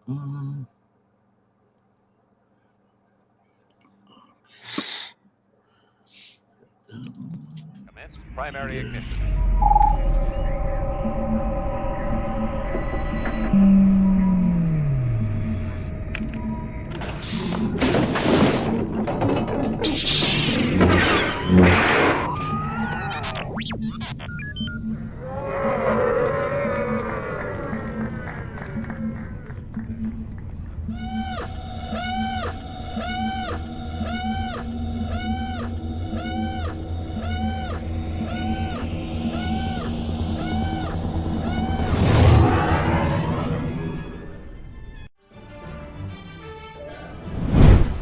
Mm, Commence primary ignition.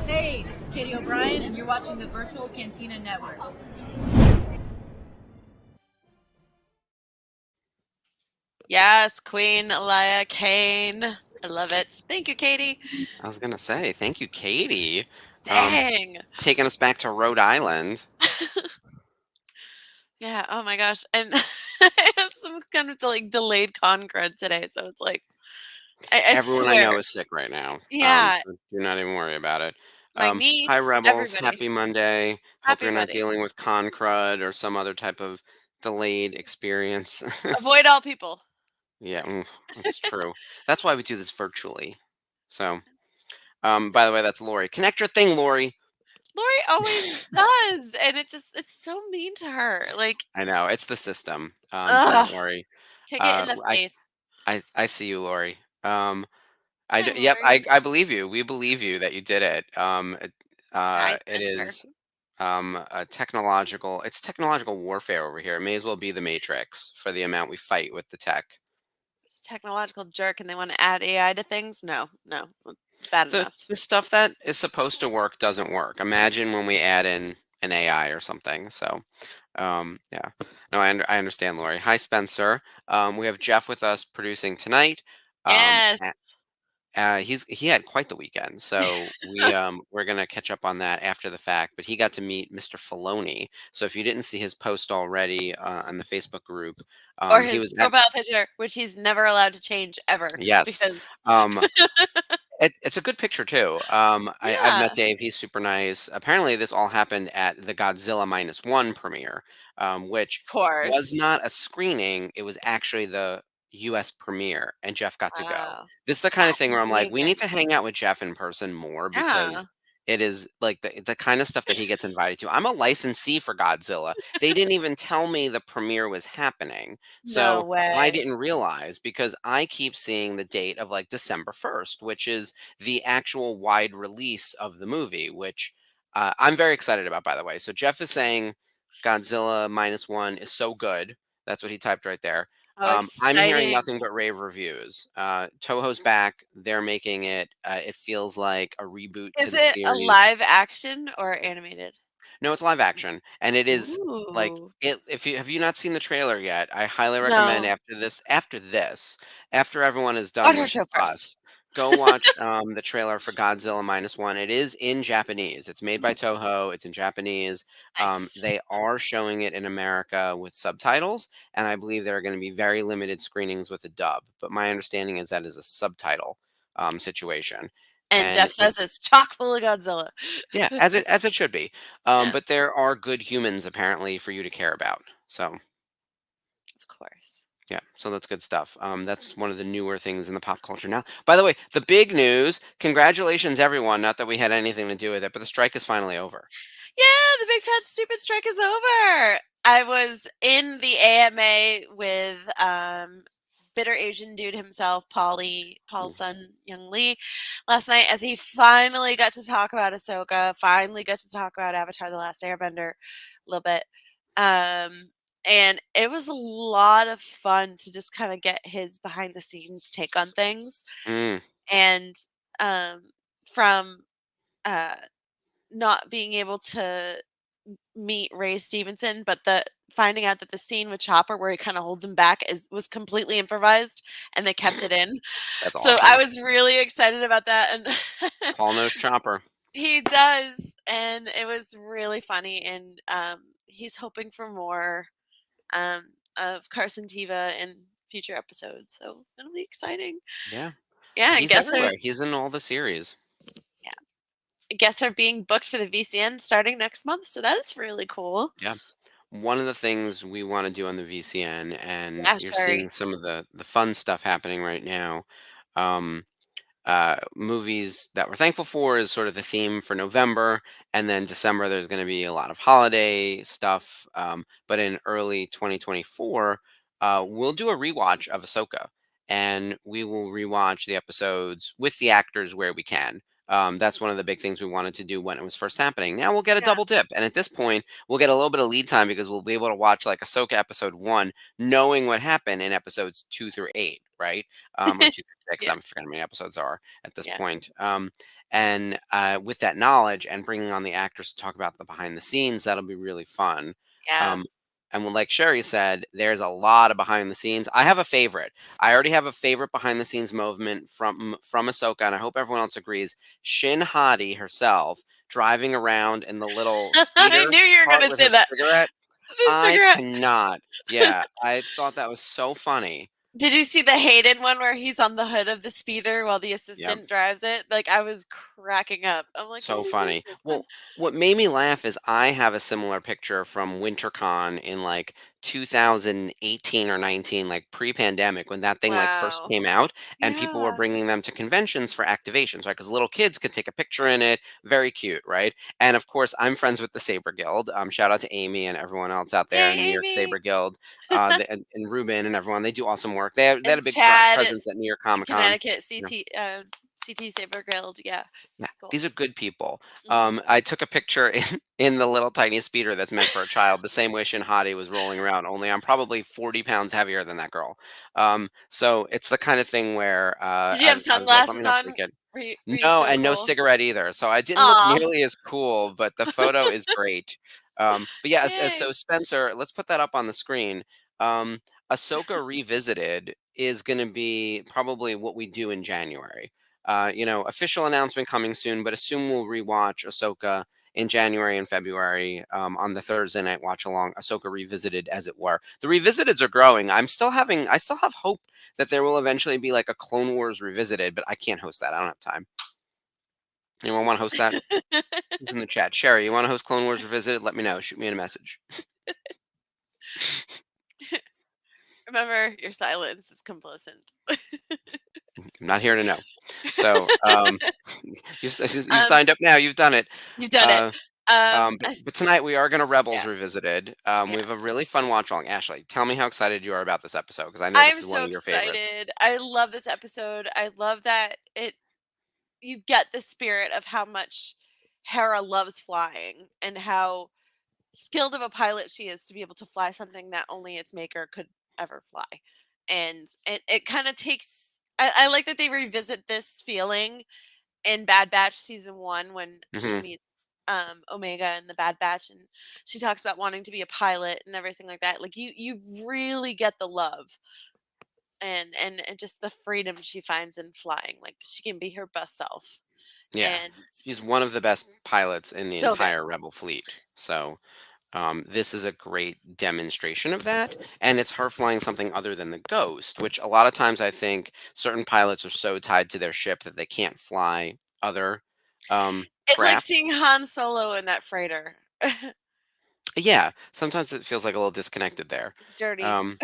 Hey, this is Katie O'Brien, and you're watching the Virtual Cantina Network. Yes, Queen Elia Kane. I love it. Thank you, Katie. I was gonna say, thank you, Katie. Dang. Taking us back to Rhode Island. Yeah, oh my gosh. And I have some kind of like delayed con crud today, so it's like I Everyone I swear. know is sick right now. Yeah, So do not even worry about it. my Hi, niece, Rebels. everybody. Happy Monday. Hope Happy you're not Monday. dealing with con crud or some other type of delayed experience. Avoid all people. Yeah, that's true. That's why we do this virtually. So, by the way, that's Lori. Connect your thing, Lori. Lori always does, and it's so mean to her. Like, I know it's the system. Don't ugh, worry. kick it in Uh, the I face. I see you, Lori. Hi, Yep, Lori. I believe you. We believe you that you did it. Hi, It Spencer. is a technological. It's technological warfare over here. It may as well be the Matrix for the amount we fight with the tech. It's a technological jerk, and they want to add AI to things. No, no, it's bad enough. The stuff that is supposed to work doesn't work. Imagine when we add in an AI or something. So, yeah. No, I understand, Lori. Hi, Spencer. We have Jeff with us producing tonight. Um, Yes. he had quite the weekend, so we're gonna catch up on that after the fact. But he got to meet Mr. Filoni. So if you didn't see his post already on the Facebook group, Or he his was at profile picture, which he's never allowed to change ever yes. because Um, it's a good picture too. I've met yeah, Dave. He's super nice. Apparently, this all happened at the Godzilla -1 premiere, which of was course. not a screening. It was actually the US premiere, and Jeff got to go. Wow. This is the kind of That's thing where I'm like, we need amazing. to hang out with Jeff in person more because Yeah. it is like the kind of stuff that he gets invited to. I'm a licensee for Godzilla. They didn't even tell me the premiere was happening. No So I way. didn't realize because I keep seeing the date of like December 1st, which is the actual wide release of the movie, which I'm very excited about, by the way. So Jeff is saying Godzilla -1 is so good. That's what he typed right there. How I'm hearing exciting. nothing but rave reviews. Toho's back. They're making it. It feels like a reboot to Is the it a series. live action or animated? No, it's live action, and it is like Ooh. it. If you have you not seen the trailer yet, I highly recommend No. after everyone is Watch done our with show first. us, go watch the trailer for Godzilla -1. It is in Japanese. It's made by Toho. It's in Japanese. Nice. They are showing it in America with subtitles, and I believe there are going to be very limited screenings with a dub. But my understanding is that is a subtitle situation, And and Jeff says it's chock full of Godzilla. yeah, as it should be. Yeah, But there are good humans apparently for you to care about. So of course. yeah, so that's good stuff. That's one of the newer things in the pop culture now. By the way, the big news. Congratulations, everyone. Not that we had anything to do with it, but the strike is finally over. Yeah, the big fat stupid strike is over. I was in the AMA with bitter Asian dude himself, Paul's Mm. son, Young Lee, last night as he finally got to talk about Ahsoka, finally got to talk about Avatar: The Last Airbender a little bit. Um, and it was a lot of fun to just kind of get his behind the scenes take on things. Mm, And um, from uh, not being able to meet Ray Stevenson, but the finding out that the scene with Chopper where he kind of holds him back was completely improvised and they kept it in. that's So I awesome. was really excited about that and Paul knows Chopper. he does and it was really funny and he's hoping for more of Carson Teva in future episodes. So it'll be exciting. Yeah. Yeah, and He's everywhere. He's in all the series. guests are being booked for the VCN starting next month, so that's really cool. Yeah. One of the things we want to do on the VCN, and Yeah, you're Sherry. seeing some of the fun stuff happening right now. Um, Movies that we're thankful for is sort of the theme for November, and then December there's going to be a lot of holiday stuff. But in early 2024, we'll do a rewatch of Ahsoka, and we will rewatch the episodes with the actors where we can. That's one of the big things we wanted to do when it was first happening. Now we'll get a Yeah. double dip, and at this point, we'll get a little bit of lead time because we'll be able to watch like Ahsoka episode 1, knowing what happened in episodes 2 through 8, right? Or 2 through 6. Yeah. I'm forgetting how many episodes are at this Yeah. point. And with that knowledge and bringing on the actors to talk about the behind the scenes, that'll be really fun. Yeah. Um, and like Sherry said, there's a lot of behind the scenes. I have a favorite. I already have a favorite behind the scenes movement from Ahsoka, and I hope everyone else agrees. Shin Hati herself driving around in the little speeder I knew you were cart going to with say her that. cigarette. The I cigarette. cannot. Yeah, I thought that was so funny. Did you see the Hayden one where he's on the hood of the speeder while the Yep. assistant drives it? Like, I was cracking up. I'm like, So "These are funny. so fun." Well, what made me laugh is I have a similar picture from WinterCon in like 2018 or 19, like pre-pandemic when that thing like first Wow. came out, and people were Yeah. bringing them to conventions for activations, right? Because little kids could take a picture in it, very cute, right? And of course, I'm friends with the Saber Guild. Shout out to Amy and everyone else out there in New Yay, York Amy. Saber Guild, and Ruben and everyone. They do awesome work. They had And a big Chad at presence at New York Comic Con. Connecticut CT Saber Guild. Yeah, Yeah, that's cool. these are good people. Mhm. I took a picture in the little tiny speeder that's meant for a child, the same way Shin Hati was rolling around, only I'm probably 40 pounds heavier than that girl. So it's the kind of thing where Did you have I was like, let me sunglasses not on? forget. Were you No, so and no cool? cigarette either. So I didn't look Aw. nearly as cool, but the photo is great. But yeah, Yay. so Spencer, let's put that up on the screen. Um, Ahsoka Revisited is going to be probably what we do in January. Official announcement coming soon, but assume we'll rewatch Ahsoka in January and February on the Thursday night watch along. Ahsoka Revisited, as it were. The Revisiteds are growing. I still have hope that there will eventually be like a Clone Wars Revisited, but I can't host that. I don't have time. Anyone want to host that? Who's in the chat? Sherry, you want to host Clone Wars Revisited? Let me know. Shoot me a message. Remember, your silence is complacent. I'm not here to know. So you've Um, signed up now. You've done it. You've done it. But tonight we are going to Rebels Yeah. Revisited. Yeah. We have a really fun watch along. Ashley, tell me how excited you are about this episode because I know I'm this is one so of your favorites. excited. I love this episode. I love that you get the spirit of how much Hera loves flying and how skilled of a pilot she is to be able to fly something that only its maker could ever fly. And it kind of takes I like that they revisit this feeling in Bad Batch season 1 when she hmm meets Omega in the Bad Batch, and she talks about wanting to be a pilot and everything like that. Like you really get the love and just the freedom she finds in flying. Like she can be her best self. Yeah, And she's one of the best pilots in the so good. entire Rebel fleet. So this is a great demonstration of that. And it's her flying something other than the Ghost, which a lot of times I think certain pilots are so tied to their ship that they can't fly other It's like craft. seeing Han Solo in that freighter. Yeah, sometimes it feels like a little disconnected there. Dirty. Um,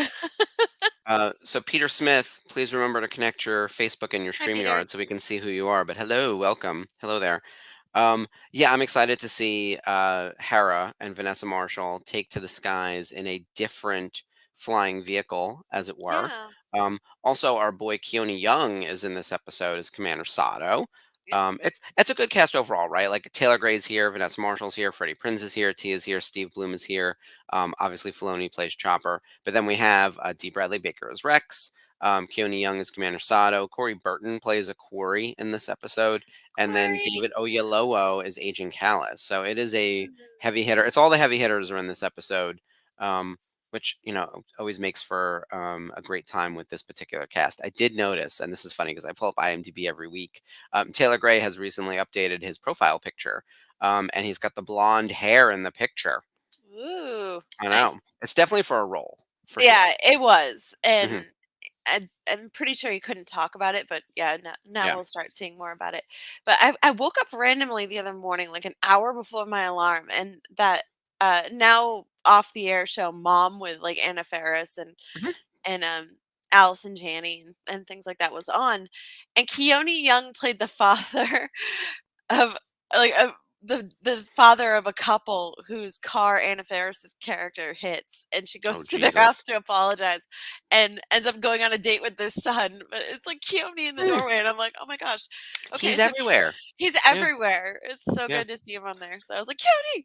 so Peter Smith, please remember to connect your Facebook and your Hi, Peter. StreamYard so we can see who you are. But hello, welcome. Hello there. Yeah, I'm excited to see Hera and Vanessa Marshall take to the skies in a different flying vehicle, as it were. Yeah. Also, our boy Keone Young is in this episode as Commander Sato. Yeah. It's a good cast overall, right? Like Taylor Gray's here, Vanessa Marshall's here, Freddie Prinze is here, Tia's here, Steve Bloom is here. Obviously, Filoni plays Chopper, but then we have D. Bradley Baker as Rex. Keone Young is Commander Sato. Corey Burton plays a quarry in this episode. And then Corey. David Oyelowo is Agent Callus. So it is a Mhm. heavy hitter. It's all the heavy hitters are in this episode, which, always makes for a great time with this particular cast. I did notice, and this is funny because I pull up IMDb every week. Taylor Gray has recently updated his profile picture, and he's got the blonde hair in the picture. Ooh. I Nice. know. It's definitely for a role. For Yeah, sure. it was. And Mhm. I'm pretty sure he couldn't talk about it, but yeah, now Yeah. we'll start seeing more about it. But I woke up randomly the other morning, like an hour before my alarm, and that now off the air show Mom with like Anna Faris Mhm. and Allison Janney and things like that was on, and Keone Young played the father of like the father of a couple whose car Anna Faris's character hits, and she Oh, goes to their house Jesus. to apologize, and ends up going on a date with their son. But it's like Keone in the Mm, doorway, and I'm like, oh my gosh, okay, he's so everywhere. he's Yeah. everywhere. It's so Yeah. good to see him on there. So I was like, Keone,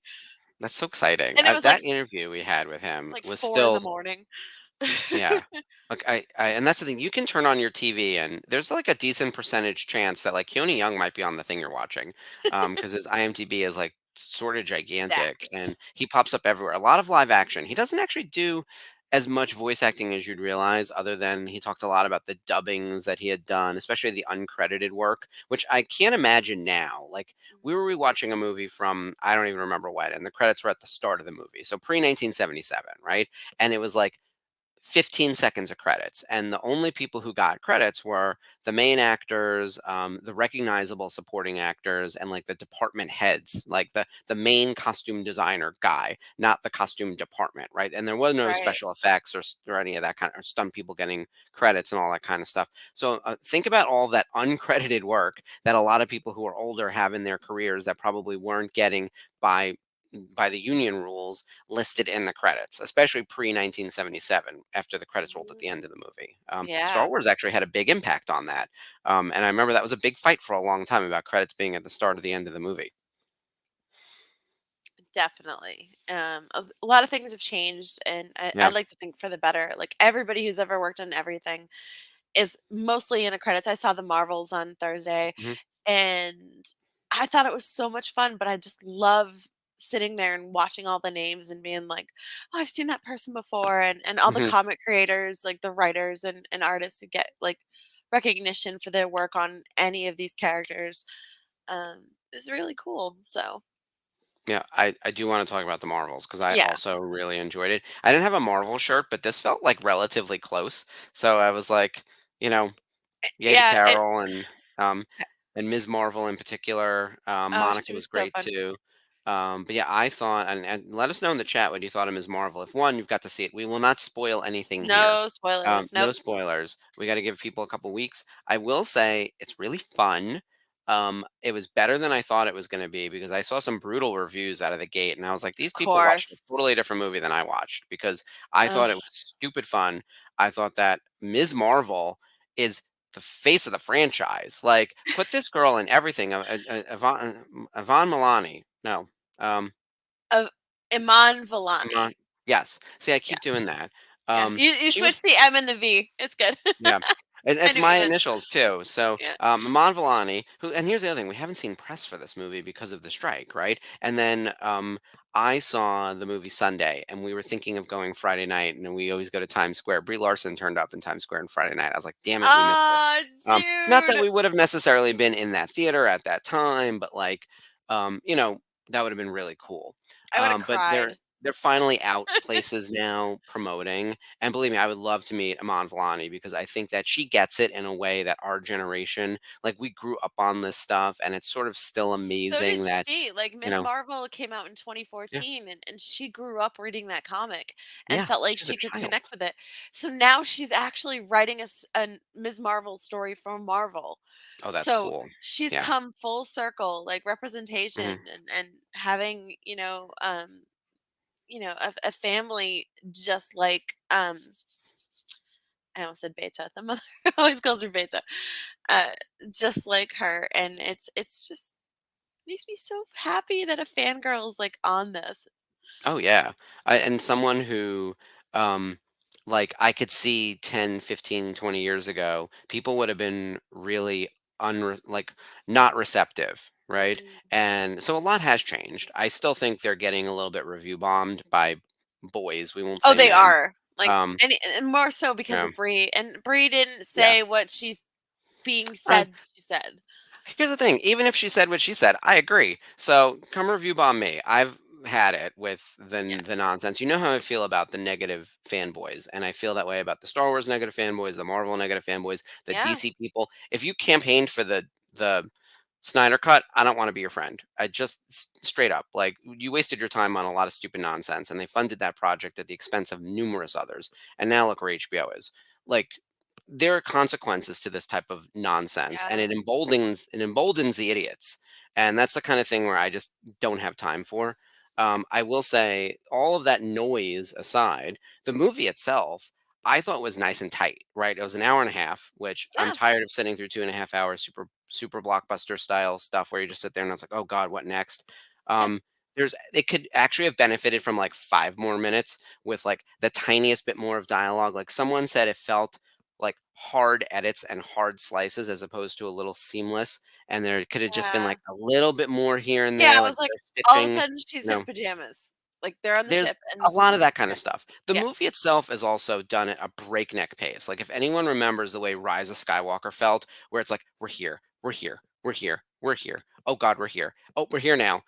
That's so exciting. and That interview we had with it's him like was 4 in the still, morning. yeah. Like and that's the thing. You can turn on your TV, and there's like a decent percentage chance that like Keone Young might be on the thing you're watching, because his IMDb is like sort of gigantic, and Stacked. he pops up everywhere. A lot of live action. He doesn't actually do as much voice acting as you'd realize, other than he talked a lot about the dubbings that he had done, especially the uncredited work, which I can't imagine now. Like we were rewatching a movie from I don't even remember when, and the credits were at the start of the movie, so pre 1977, right? And it was like 15 seconds of credits, and the only people who got credits were the main actors, the recognizable supporting actors, and like the department heads, like the main costume designer guy, not the costume department, right? And there was no Right. special effects or any of that kind of stunt people getting credits and all that kind of stuff. So think about all that uncredited work that a lot of people who are older have in their careers that probably weren't getting by the union rules listed in the credits, especially pre 1977 after the credits rolled at the Mhm. end of the movie. Star Yeah. Wars actually had a big impact on that. And I remember that was a big fight for a long time about credits being at the start or the end of the movie. Definitely. A lot of things have changed, and I Yeah. like to think for the better. Like everybody who's ever worked on everything is mostly in the credits. I saw the Marvels on Thursday, Hmm. and I thought it was so much fun. But I just love sitting there and watching all the names and being like, "Oh, I've seen that person before," and all the Hmm. comic creators, like the writers and artists who get like recognition for their work on any of these characters. Is really cool. So Yeah, I do want to talk about the Marvels because I yeah. also really enjoyed it. I didn't have a Marvel shirt, but this felt like relatively close. So I was like, you know, yay to Yeah, Carol um and Ms. Marvel in particular. oh, Monica she was was so great fun. too. But yeah, I thought and let us know in the chat what you thought of Ms. Marvel. If one, you've got to see it. We will not spoil anything here. No spoilers. No Nope. spoilers. We got to give people a couple weeks. I will say it's really fun. It was better than I thought it was going to be because I saw some brutal reviews out of the gate, and I was like, these Of people watched a course. totally different movie than I watched because I thought it Ugh. was stupid fun. I thought that Ms. Marvel is the face of the franchise. Like, put this girl in everything. Yvonne Milani. No. Um, Of Iman Iman. Vellani. Yes. See, I keep doing Yes. that. Yeah. You She was switched the M and the V. It's good. yeah. I It's knew what my you meant. initials too. So, Yeah. Iman Vellani, who, and here's the other thing: we haven't seen press for this movie because of the strike, right? And then I saw the movie Sunday, and we were thinking of going Friday night, and we always go to Times Square. Brie Larson turned up in Times Square on Friday night. I was like, damn it, we missed it. Ah, Not that dude. we would have necessarily been in that theater at that time, but like, you know, that would have been really cool. I would have But they're cried. finally out places now promoting, and believe me, I would love to meet Iman Vellani because I think that she gets it in a way that our generation, like we grew up on this stuff, and it's sort of still So did amazing that she. Like you Ms. know, Marvel came out in yeah, 2014, and she grew up reading that comic and yeah, felt like she was a she could child. connect with it. So now she's actually writing a Ms. Marvel story for Marvel. Oh, that's So cool. she's Yeah. come full circle, like representation Hmm. and having, a family just like I almost said Beta. The mother always calls her Beta. Uh, just like her. And it's just makes me so happy that a fangirl is like on this. Oh yeah. And someone who um like I could see 10, 15, 20 years ago, people would have been really like not receptive, right? Mm. And so a lot has changed. I still think they're getting a little bit review bombed by boys. We won't Oh, say they men. are. Like Um and more so because yeah. of Brie. And Brie didn't Yeah. say what she's being I, said she said. Here's the thing, even if she said what she said, I agree. So come review bomb me. had it with Yeah. the nonsense. You know how I feel about the negative fanboys, and I feel that way about the Star Wars negative fanboys, the Marvel negative fanboys, the Yeah. DC people. If you campaigned for the Snyder cut, I don't want to be your friend. I just straight up, like, you wasted your time on a lot of stupid nonsense, and they funded that project at the expense of numerous others. And now look where HBO is. Like, there are consequences to this type of nonsense, and Yeah. it emboldens the idiots. And that's the kind of thing where I just don't have time for. I will say, all of that noise aside, the movie itself, I thought was nice and tight. Right, it was an hour and a half, which I'm Yeah. tired of sitting through 2.5 hours, super blockbuster style stuff where you just sit there and it's like, oh God, what next? Yeah. Um, it could actually have benefited from like 5 more minutes with like the tiniest bit more of dialogue. Like someone said, it felt like hard edits and hard slices as opposed to a little seamless. And there could have just been Yeah. like a little bit more here and Yeah, there, I like was like, all of a stitching. sudden she's You know, in pajamas. Like they're on the there's ship a and lot of that kind of okay. stuff. The Yeah. movie itself is also done at a breakneck pace. Like if anyone remembers the way Rise of Skywalker felt, where it's like, we're here, we're here, we're here, we're here. Oh God, we're here. Oh, we're here now.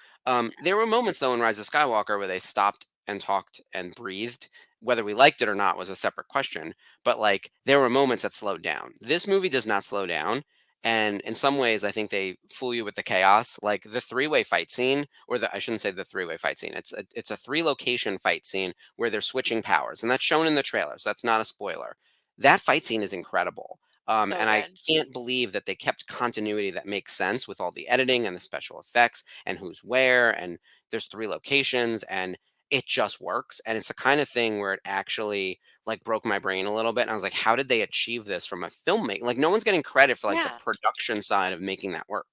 There were moments though in Rise of Skywalker where they stopped and talked and breathed. Whether we liked it or not was a separate question. But like there were moments that slowed down. This movie does not slow down. And in some ways, I think they fool you with the chaos. Like the three-way fight scene, or I shouldn't say the three-way fight scene. It's a three-location fight scene where they're switching powers, and that's shown in the trailer, so that's not a spoiler. That fight scene is incredible, So and I good. can't believe that they kept continuity that makes sense with all the editing and the special effects and who's where, and there's 3 locations, and it just works. And it's the kind of thing where it actually like broke my brain a little bit. And I was like, how did they achieve this from a filmmaker? Like no one's getting credit for like the Yeah. production side of making that work.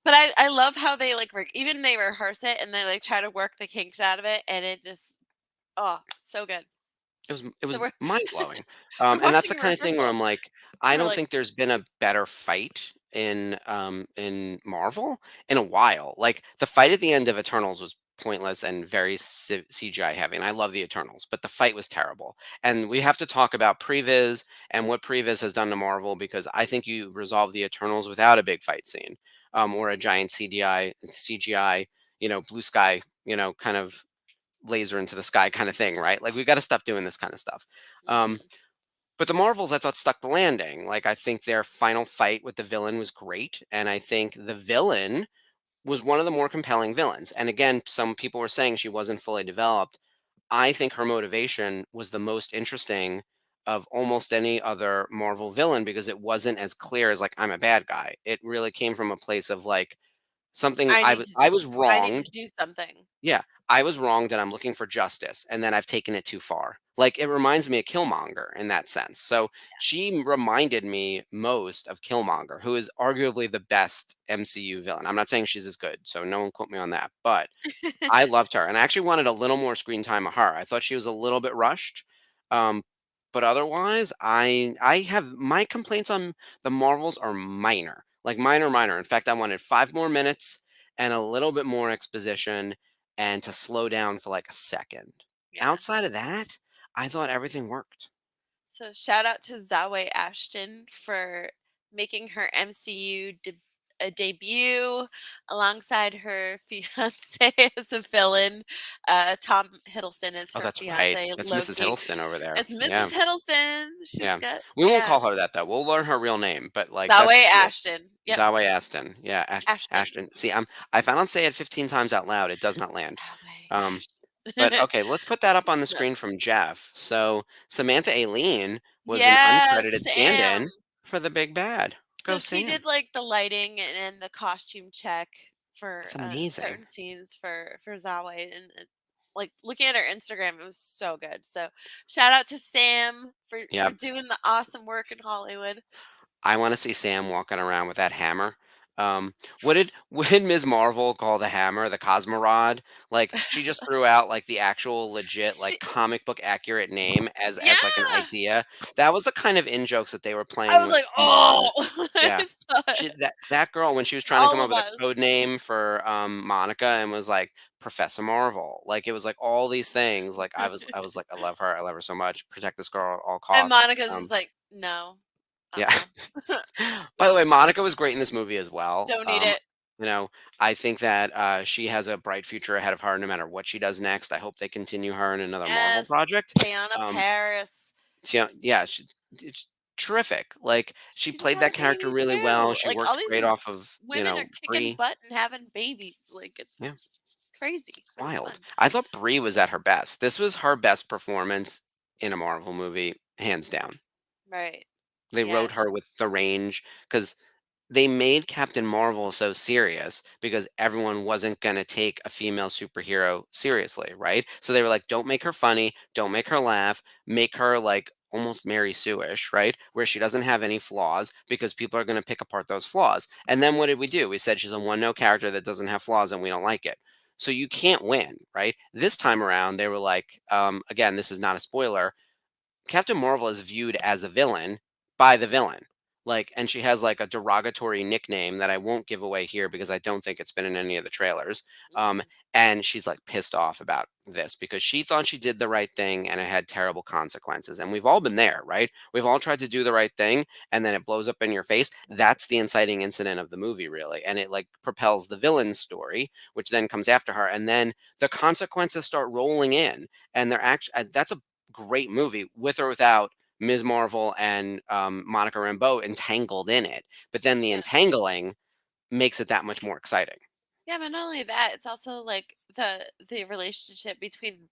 But I love how they like even they rehearse it and they like try to work the kinks out of it and it just so good. It was So we're mind blowing. we're And that's watching the a kind of thing where rehearsal I'm like, I and we're don't like, think there's been a better fight in Marvel in a while. Like the fight at the end of Eternals was pointless and very CGI heavy, and I love the Eternals, but the fight was terrible. And we have to talk about Previs and what Previs has done to Marvel, because I think you resolve the Eternals without a big fight scene, or a giant CGI, blue sky, kind of laser into the sky kind of thing, right? Like we've got to stop doing this kind of stuff. Um, mhm. but the Marvels, I thought, stuck the landing. Like I think their final fight with the villain was great, and I think the villain was one of the more compelling villains. And again, some people were saying she wasn't fully developed. I think her motivation was the most interesting of almost any other Marvel villain, because it wasn't as clear as like I'm a bad guy. It really came from a place of like something I need to I was I need to wronged. do something. Yeah, I was wronged and I'm looking for justice, and then I've taken it too far. Like it reminds me of Killmonger in that sense. So she reminded me most of Killmonger, who is arguably the best MCU villain. I'm not saying she's as good, so no one quote me on that, but I loved her and I actually wanted a little more screen time of her. I thought she was a little bit rushed. Um, but otherwise, I have my complaints on the Marvels are minor. Like minor. In fact, I wanted 5 more minutes and a little bit more exposition and to slow down for like a second. Yeah. Outside of that, I thought everything worked. So shout out to Zawe Ashton for making her MCU debut alongside her fiance as a villain. Tom Hiddleston is Oh, her that's right. fiance, That's Mrs. Loki. Hiddleston over there. It's Mrs. Yeah. Hiddleston. She's Yeah. got We won't call her that though. We'll learn her real name, but like that's Zawe cool. Ashton. Yep, Zawe Aston. Yeah, Ashton. Ashton. See, I found out say it 15 times out loud. It does not land. Zawe Um, but Ashton. okay, let's put that up on the So, screen from Jeff. So Samantha Aileen was an yes, uncredited Sam. stand-in for the big bad. Go So she Sam. did like the lighting and the costume check for That's amazing. certain scenes for Zawe, and like looking at her Instagram, it was so good. So shout out to Sam for Yep. doing the awesome work in Hollywood. I want to see Sam walking around with that hammer. What did Ms. Marvel call the hammer? The Cosmorod? Like she just threw out like the actual legit like She, comic book accurate name as like an yeah, idea. That was the kind of in jokes that they were I playing was with like, Mod. oh, Yeah. I saw She it. that girl when she was trying to come All up of with a us. code name for Monica and was like Professor Marvel. Like it was like all these things. Like I was like, I love her. I love her so much. Protect this girl at all And costs. Monica's just like, no, Yeah. uh-uh, By the way, don't Monica was great in this movie as well. don't need it. You know, I think that she has a bright future ahead of her no matter what she does next. I hope they continue her in another Marvel Yes, project. Teyana Um, Paris. yeah, it's terrific. Like she She just played had a that character baby really well. too. She Like all worked these great off of, women are kicking Brie. butt and having babies. Like Yeah, it's crazy, but it's wild. fun. I thought Brie was at her best. This was her best performance in a Marvel movie, hands down. Right. They Yeah. wrote her with the range because they made Captain Marvel so serious because everyone wasn't going to take a female superhero seriously, right? So they were like, don't make her funny, don't make her laugh, make her like almost Mary Sue-ish, right? Where she doesn't have any flaws because people are going to pick apart those flaws. And then what did we do? We said she's a one-note character that doesn't have flaws and we don't like it. So you can't win, right? This time around, they were like, again, this is not a spoiler. Captain Marvel is viewed as a villain by the villain. Like, and she has like a derogatory nickname that I won't give away here because I don't think it's been in any of the trailers. Um, Mm. and she's like pissed off about this because she thought she did the right thing and it had terrible consequences. And we've all been there, right? We've all tried to do the right thing and then it blows up in your face. That's the inciting incident of the movie, really. And it like propels the villain's story, which then comes after her. And then the consequences start rolling in. And they're actually, that's a great movie with or without Ms. Marvel and Monica Rambeau entangled in it. But then the Yeah. entangling makes it that much more exciting. Yeah, but not only that, it's also like the relationship between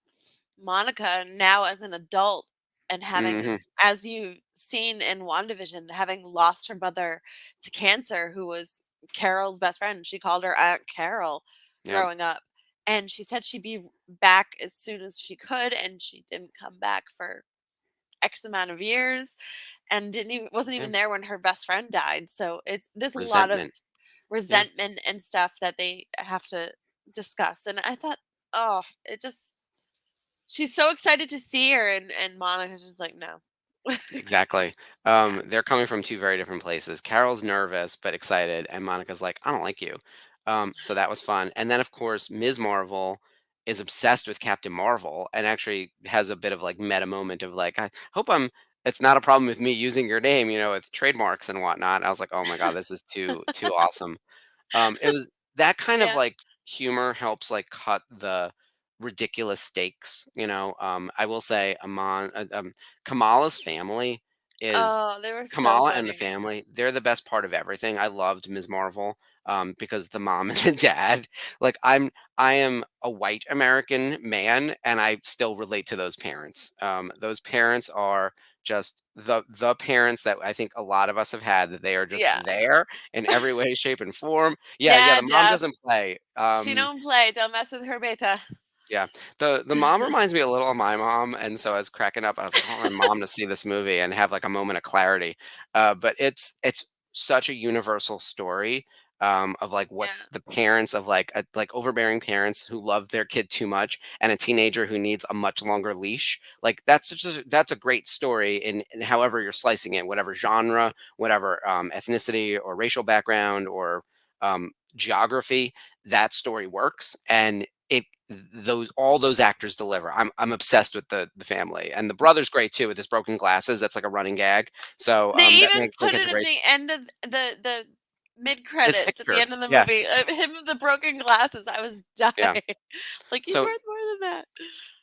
Monica now as an adult and having, Hmm. as you've seen in WandaVision, having lost her mother to cancer, who was Carol's best friend. She called her Aunt Carol Yep. growing up. And she said she'd be back as soon as she could, and she didn't come back for X amount of years and didn't even wasn't Yeah. even there when her best friend died. So there's a lot of Resentment. Yeah. resentment and stuff that they have to discuss. And I thought, oh, it just she's so excited to see her and Monica's just like, no. Exactly. Yeah. They're coming from two very different places. Carol's nervous but excited, and Monica's like, I don't like you. So that was fun. And then, of course, Ms. Marvel is obsessed with Captain Marvel and actually has a bit of like meta moment of like, I hope it's not a problem with me using your name, with trademarks and whatnot. I was like, oh my God, this is too awesome. It was that kind of Yeah. like humor helps like cut the ridiculous stakes. I will say Kamala's family is Oh, they were so Kamala and the funny. family. They're the best part of everything. I loved Ms. Marvel because the mom and the dad. Like I am a white American man, and I still relate to those parents. Those parents are just the parents that I think a lot of us have had. That they are just Yeah. there in every way, shape, and form. Yeah, yeah. Yeah, The mom Jeff. doesn't play. She don't play. Don't mess with her beta. Yeah. The mom reminds me a little of my mom, and so I was cracking up. I was like, "I want my mom to see this movie and have like a moment of clarity." But it's such a universal story of like what Yeah. the parents of like overbearing parents who love their kid too much, and a teenager who needs a much longer leash. Like that's a great story in however you're slicing it, whatever genre, whatever ethnicity or racial background or geography. That story works, and it those all those actors deliver. I'm obsessed with the family, and the brother's great too with his broken glasses. That's like a running gag. So They that even makes put it it in great. the end of the mid His credits at the picture, end of the yeah, movie. Him with the broken glasses. I was yeah. dying. Like he's So worth more than that.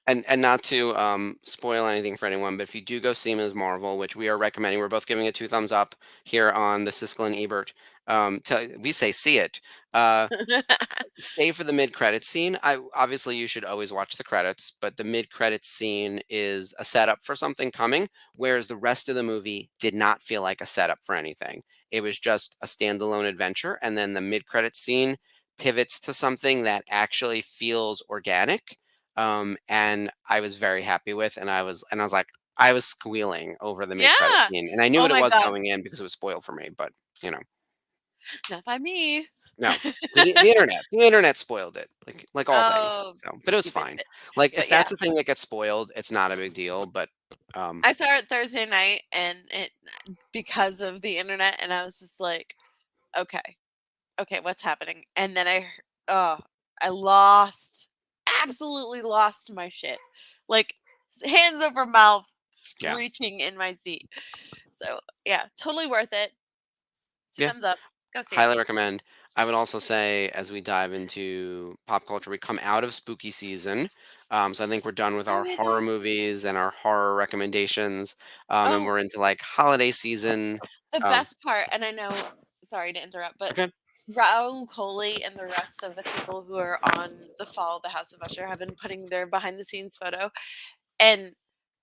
and not to spoil anything for anyone, but if you do go see Ms. Marvel, which we are recommending, we're both giving it 2 thumbs up here on the Siskel and Ebert. We say see it. Uh, Stay for the mid-credits scene. I obviously you should always watch the credits, but the mid-credits scene is a setup for something coming, whereas the rest of the movie did not feel like a setup for anything. It was just a standalone adventure, and then the mid-credits scene pivots to something that actually feels organic. And I was very happy with, and I was like, I was squealing over the mid-credit Yeah. scene, and I knew Oh what it my was god. going in because it was spoiled for me, but you know. Not by me. No. The internet spoiled it, like all things, Oh, so but it was stupid. fine. Like, if But yeah, that's the thing that gets spoiled, it's not a big deal, but, um I saw it Thursday night and it because of the internet and I was just like, okay. Okay, what's happening? And then oh, I lost absolutely lost my shit. Like hands over mouth yeah. screeching in my seat. So, yeah, totally worth it. 2 Yeah, thumbs up. Go see it. highly recommend. I would also say, as we dive into pop culture, we come out of spooky season. So I think we're done with Oh, our horror yeah. movies and our horror recommendations, and Oh, we're into like holiday season. the Um, best part, and I know, sorry to interrupt, but okay. Raul Coley and the rest of the people who are on the Fall of the House of Usher have been putting their behind the scenes photo, and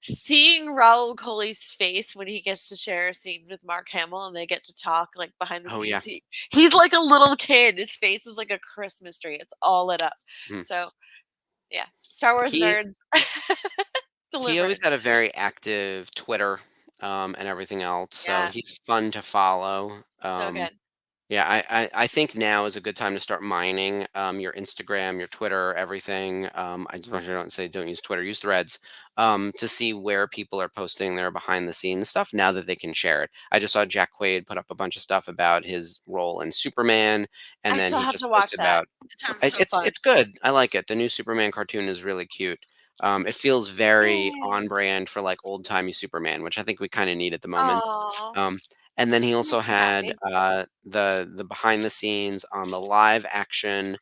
seeing Raul Coley's face when he gets to share a scene with Mark Hamill and they get to talk like behind the Oh yeah. scenes, he's like a little kid. His face is like a Christmas tree. It's all lit up. Mm. So yeah, Star Wars He nerds he always delivering. had a very active Twitter, and everything else. So Yeah, he's fun to follow. so good. Yeah, I think now is a good time to start mining your Instagram, your Twitter, everything. I just don't say don't use Twitter, use Threads, to see where people are posting their behind the scenes stuff now that they can share it. I just saw Jack Quaid put up a bunch of stuff about his role in Superman, I and then still he have just to watch posted that. about It sounds it, so it's fun. it's good. I like it. The new Superman cartoon is really cute. It feels very on Yay. brand for like old timey Superman, which I think we kind of need at the moment. Oh, Um, and then he also makes me had happy. the behind the scenes on the live action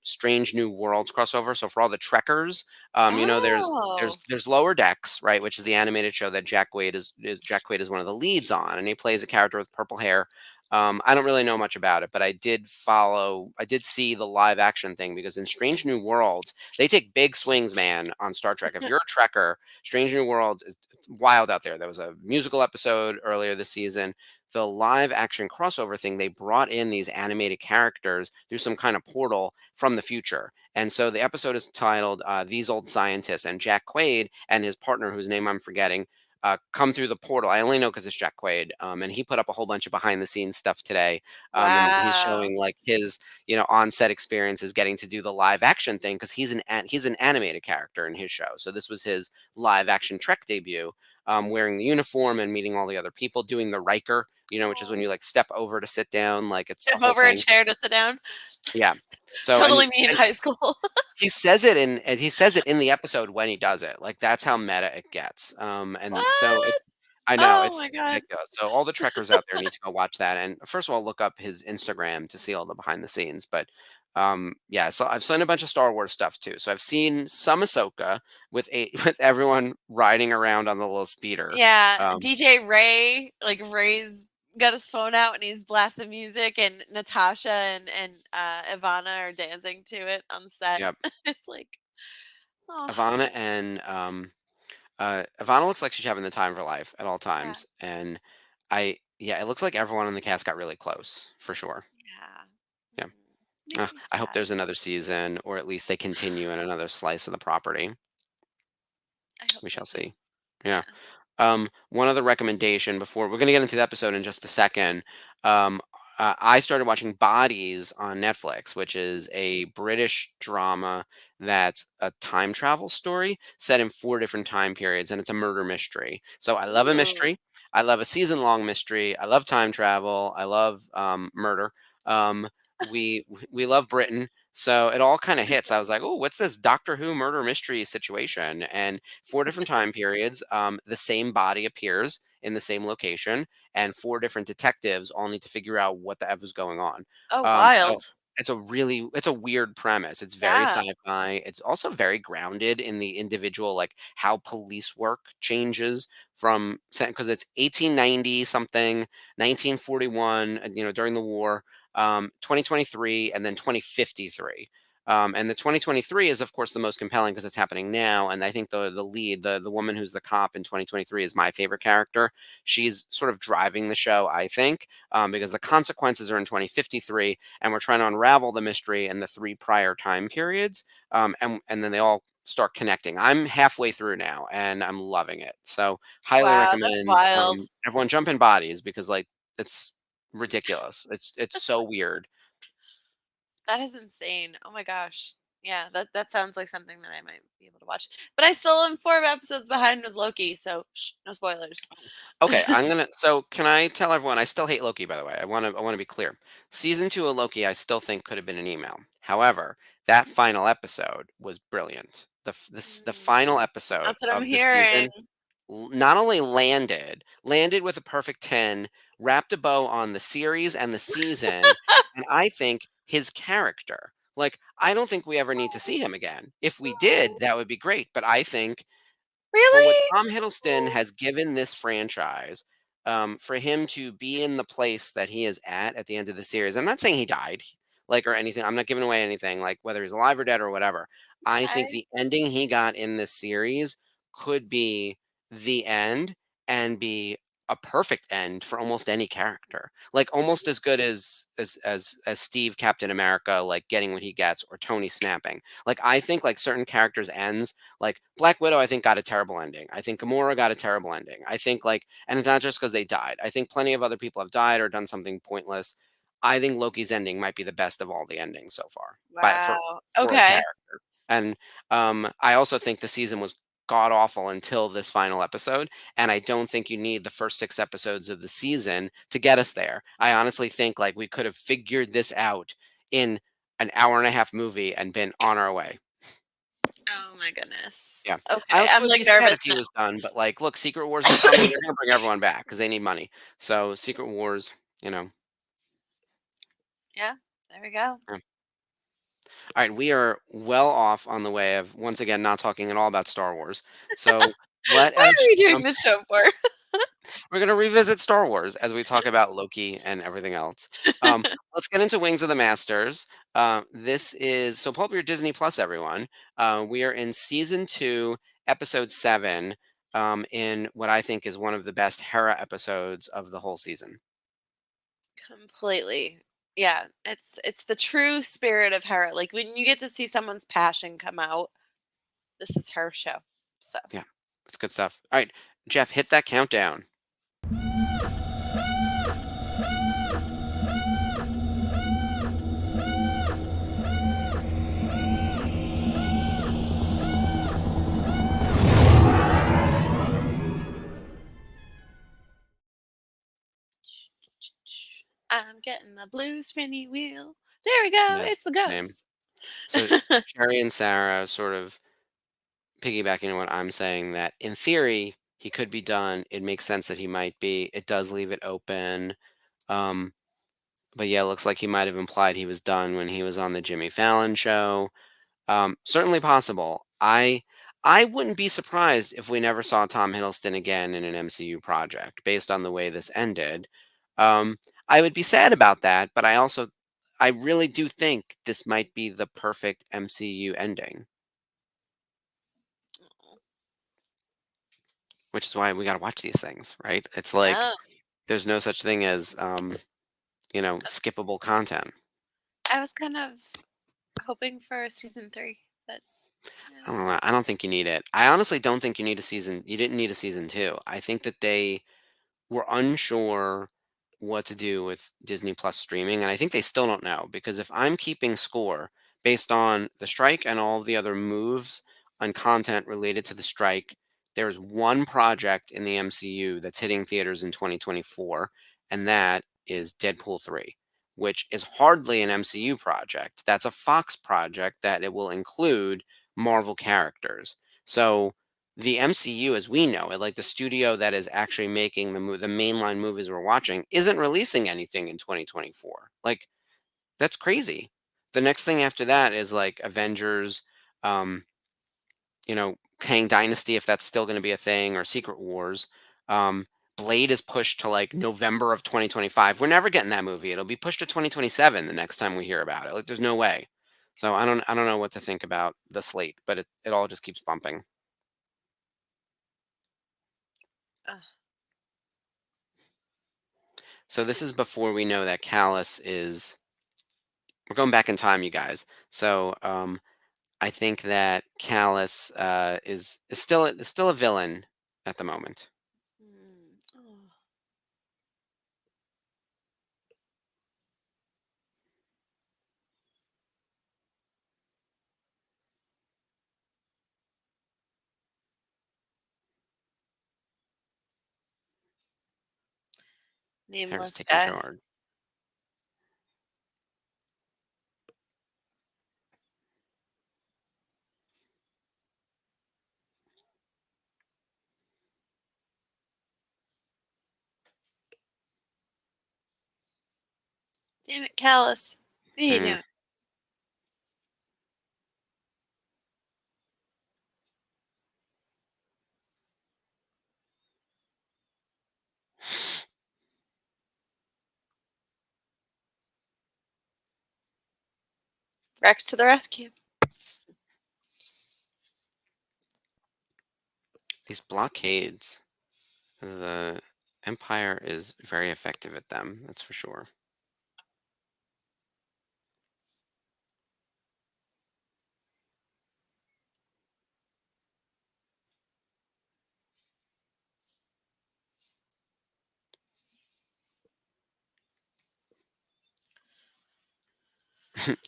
Strange New Worlds crossover. So for all the Trekkers, there's Oh, there's Lower Decks, right, which is the animated show that Jack Quaid is one of the leads on, and he plays a character with purple hair. I don't really know much about it, but I did see the live action thing because in Strange New Worlds, they take big swings, man, on Star Trek. If you're a Trekker, Strange New Worlds is it's wild out there. There was a musical episode earlier this season. The live action crossover thing, they brought in these animated characters through some kind of portal from the future. And so the episode is titled These Old Scientists. And Jack Quaid and his partner, whose name I'm forgetting, come through the portal. I only know because it's Jack Quaid, and he put up a whole bunch of behind the scenes stuff today, and he's wow. showing like his on set experiences getting to do the live action thing because he's an animated character in his show. So this was his live action Trek debut, wearing the uniform and meeting all the other people, doing the Riker, which is when Oh. you like step over to sit down, like it's the Step whole over a thing. chair to sit down. Yeah. So Totally me in and high school. he says it in the episode when he does it. Like that's how meta it gets. And so What? I know Oh it's my god. ridiculous. So all the trekkers out there need to go watch that. And first of all, look up his Instagram to see all the behind the scenes. But yeah, so I've seen a bunch of Star Wars stuff too. So I've seen some Ahsoka with with everyone riding around on the little speeder. Yeah, Um, DJ Ray, like Ray's got his phone out and he's blasting music, and Natasha and Ivana are dancing to it on set. yep. It's like, oh Ivana and Ivana looks like she's having the time of her life at all yeah, times. And yeah, it looks like everyone in the cast got really close for sure. yeah. Yeah. Makes me I hope sad. there's another season, or at least they continue in another slice of the property. I hope We so shall too. see. Yeah. Yeah. One other recommendation before we're going to get into the episode in just a second. Um, I started watching Bodies on Netflix, which is a British drama that's a time travel story set in 4 different time periods, and it's a murder mystery. So I love a Ooh. mystery. I love a season-long mystery. I love time travel. I love murder. Um, we love Britain. So it all kind of hits. I was like, oh, what's this Doctor Who murder mystery situation? And 4 different time periods. The same body appears in the same location, and 4 different detectives all need to figure out what the F is going on. Oh, So wild. it's a weird premise. It's very Yeah. sci-fi. It's also very grounded in the individual, like how police work changes from because it's 1890 something, 1941, during the war, 2023, and then 2053. And the 2023 is, of course, the most compelling because it's happening now. And I think the lead, the woman who's the cop in 2023, is my favorite character. She's sort of driving the show, I think, because the consequences are in 2053, and we're trying to unravel the mystery in the 3 prior time periods. And then they all start connecting. I'm halfway through now, and I'm loving it. So highly Wow, that's recommend wild. everyone jump in Bodies because like it's ridiculous. It's so weird. That is insane. Oh my gosh. Yeah, that sounds like something that I might be able to watch. But I still am 4 episodes behind with Loki, so shh, no spoilers. Okay, so can I tell everyone I still hate Loki, by the way. I want to be clear. Season 2 of Loki I still think could have been an email. However, that final episode was brilliant. The final Mm, episode that's what I'm of the hearing. season not only landed with a perfect 10, wrapped a bow on the series and the season, and I think his character. Like, I don't think we ever need to see him again. If we did, that would be great. But I think for what Really? Tom Hiddleston has given this franchise, for him to be in the place that he is at the end of the series, I'm not saying he died, like, or anything. I'm not giving away anything, like whether he's alive or dead or whatever. I think Okay. the ending he got in this series could be the end and be a perfect end for almost any character. Like almost as good as Steve Captain America, like getting what he gets, or Tony snapping. Like I think like certain characters' ends, like Black Widow, I think got a terrible ending. I think Gamora got a terrible ending. I think like, and it's not just because they died. I think plenty of other people have died or done something pointless. I think Loki's ending might be the best of all the endings so far, but Wow. for a Okay. character. And I also think the season was god awful until this final episode. And I don't think you need the first 6 episodes of the season to get us there. I honestly think like we could have figured this out in an hour and a half movie and been on our way. Oh my goodness. Yeah. I Okay. also I'm would like be sad nervous if he now. was done, but like, look, Secret Wars is coming. They're gonna bring everyone back because they need money. So Secret Wars, Yeah. There we go. yeah. All right, we are well off on the way of once again not talking at all about Star Wars. So let What are us we doing jump. this show for? We're gonna revisit Star Wars as we talk about Loki and everything else. Um, let's get into Wings of the Masters. This is so pull up your Disney Plus, everyone. We are in season 2, episode 7. In what I think is one of the best Hera episodes of the whole season. Completely. Yeah. It's the true spirit of her. Like when you get to see someone's passion come out, this is her show. So Yeah, it's good stuff. All right, Jeff, hit that countdown. I'm getting the blue spinny wheel. There we go. Yes, It's the same. ghost. So Sherry and Sarah sort of piggybacking on what I'm saying, that in theory he could be done. It makes sense that he might be. It does leave it open. Um, but yeah, it looks like he might have implied he was done when he was on the Jimmy Fallon show. Certainly possible. I wouldn't be surprised if we never saw Tom Hiddleston again in an MCU project based on the way this ended. Um, I would be sad about that, but I really do think this might be the perfect MCU ending, which is why we got to watch these things, right? It's like Oh, there's no such thing as skippable content. I was kind of hoping for season 3, but I yeah. don't know. I don't think you need it. I honestly don't think you didn't need a season 2. I think that they were unsure what to do with Disney Plus streaming, and I think they still don't know, because if I'm keeping score based on the strike and all of the other moves on content related to the strike, there's one project in the MCU that's hitting theaters in 2024, and that is Deadpool 3, which is hardly an MCU project. That's a Fox project that it will include Marvel characters. So the MCU as we know it, like the studio that is actually making the mainline movies we're watching, isn't releasing anything in 2024. Like that's crazy. The next thing after that is like Avengers, um, Kang Dynasty, if that's still going to be a thing, or Secret Wars. Um, Blade is pushed to like November of 2025. We're never getting that movie. It'll be pushed to 2027 the next time we hear about it. Like there's no way. So I don't know what to think about the slate, but it all just keeps bumping. Ugh. So this is before we know that Callus is. We're going back in time, you guys. So I think that Callus is still a villain at the moment. Mm, oh. Harry's Nameless taking guy. charge. Damn it, Callus. What are you Hmm. doing? Rex to the rescue. These blockades. The Empire is very effective at them, that's for sure.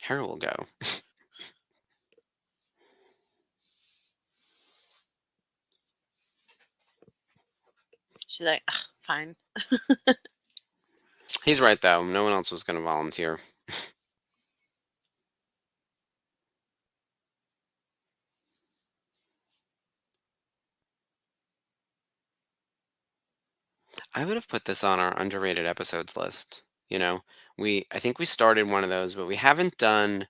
Hera will go. She's like, "Ugh, fine." He's right, though. No one else was going to volunteer. I would have put this on our underrated episodes list. You know, I think we started one of those, but we haven't done